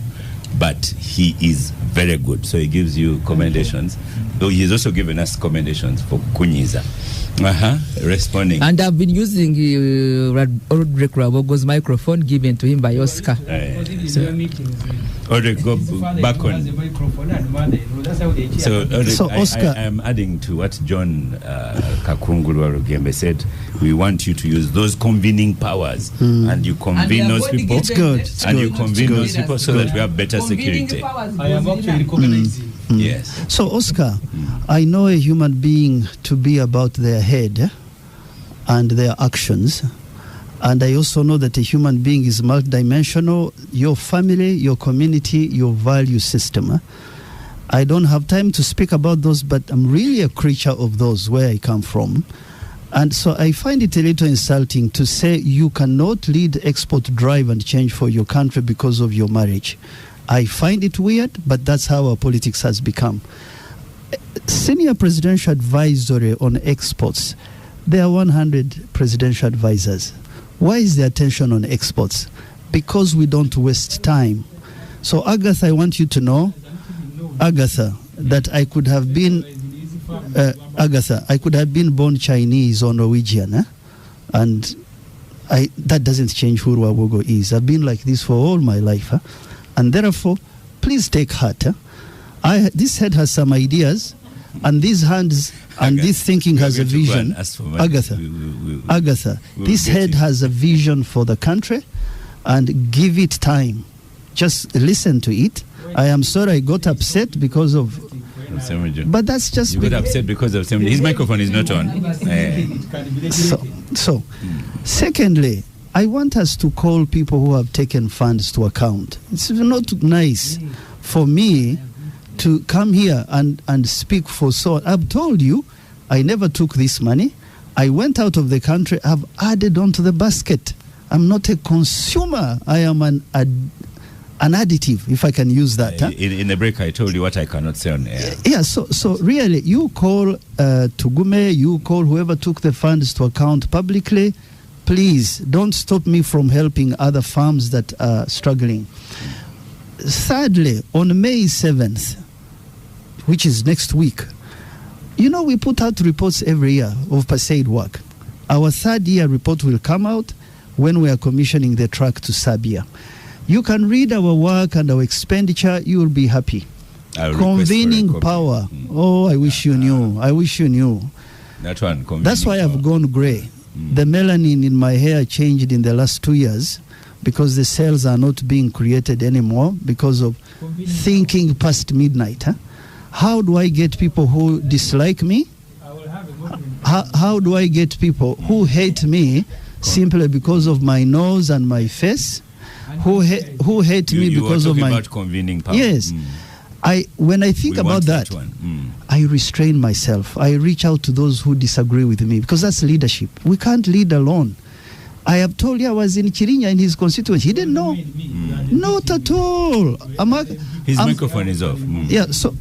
but he is very good. So he gives you commendations. Though he has also given us commendations for Kunyiza. Responding. And I've been using Odrek Rwabogo's microphone given to him by Oscar. Odrek, go back on. So, Odrek, Oscar, I am adding to what John Kakungulu Rugembe said. We want you to use those convening powers, and you convene those people. It's good. You convene those people so that we have better security. I am actually recognizing. Yes. So, Oscar, I know a human being to be about their head and their actions. And I also know that a human being is multidimensional. Your family, your community, your value system. I don't have time to speak about those, but I'm really a creature of those where I come from. And so I find it a little insulting to say you cannot lead export drive and change for your country because of your marriage. I find it weird, but that's how our politics has become. Senior presidential advisory on exports, there are 100 presidential advisors. Why is the attention on exports? Because we don't waste time. So, Agatha, I want you to know, Agatha, that I could have been, born Chinese or Norwegian, and that doesn't change who Rwabogo is. I've been like this for all my life. And therefore, please take heart. This head has some ideas, and these hands and this thinking has a vision. Agatha, this head has a vision for the country, and give it time. Just listen to it. I am sorry I got upset because of Ssemujju. But that's just... You got upset because of Ssemujju. His microphone is not on. Secondly, I want us to call people who have taken funds to account. It's not nice for me to come here and speak for so. I've told you, I never took this money. I went out of the country. I've added onto the basket. I'm not a consumer. I am an additive, if I can use that. In the break, I told you what I cannot say on air. Yeah, so really, you call Tugume, you call whoever took the funds to account publicly. Please, don't stop me from helping other farms that are struggling. Thirdly, on May 7th, which is next week, we put out reports every year of per se work. Our third year report will come out when we are commissioning the truck to Serbia. You can read our work and our expenditure. You will be happy. Convening power. Oh, I wish you knew. I wish you knew. That's why I've gone grey. The melanin in my hair changed in the last 2 years because the cells are not being created anymore because of thinking past midnight. How do I get people who dislike me? How do I get people who hate me simply because of my nose and my face? Who hate me because of my... about convening power. Yes. When I think about that, I restrain myself. I reach out to those who disagree with me because that's leadership. We can't lead alone. I have told you I was in Chirinya in his constituency. He didn't know. Not at all. His microphone is off. Yeah, so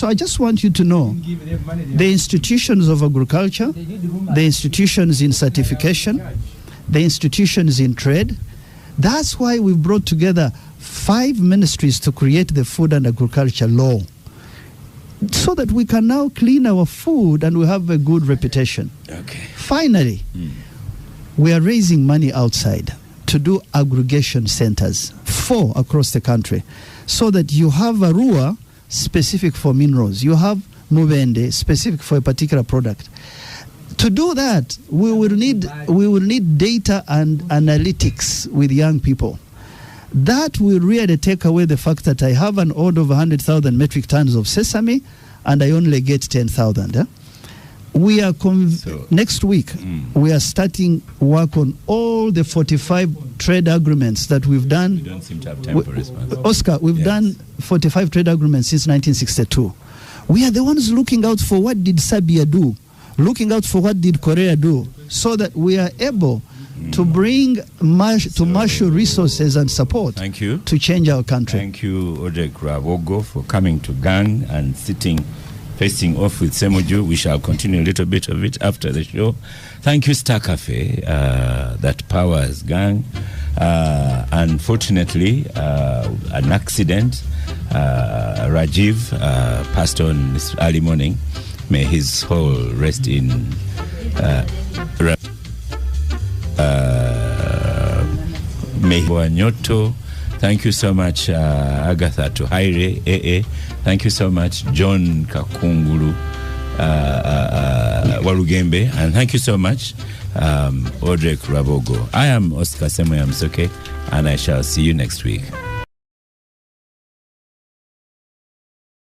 I just want you to know the institutions of agriculture, the institutions in certification, the institutions in trade. That's why we brought together 5 ministries to create the food and agriculture law, so that we can now clean our food and we have a good reputation. Okay. Finally, we are raising money outside to do aggregation centers, 4 across the country, so that you have Arua specific for minerals, you have Mubende specific for a particular product. To do that, we will need data and analytics with young people. That will really take away the fact that I have an order of 100,000 metric tons of sesame and I only get 10,000. Eh? We are next week, we are starting work on all the 45 trade agreements that we've done. We don't seem to have time for response. Oscar, we've done 45 trade agreements since 1962. We are the ones looking out for what did Serbia do, looking out for what did Korea do, so that we are able to bring marshal resources and support to change our country. Thank you, Odrek Rwabogo, for coming to Gang and facing off with Ssemujju. We shall continue a little bit of it after the show. Thank you, Star Cafe, that powers Gang. Unfortunately, an accident, Rajiv passed on this early morning. May his soul rest in Nyoto. Thank you so much, Agatha Tuhaire, AA. Thank you so much, John Kakungulu Walugembe. And thank you so much, Odrek Rwabogo. I am Oscar Semoya Msoke, and I shall see you next week.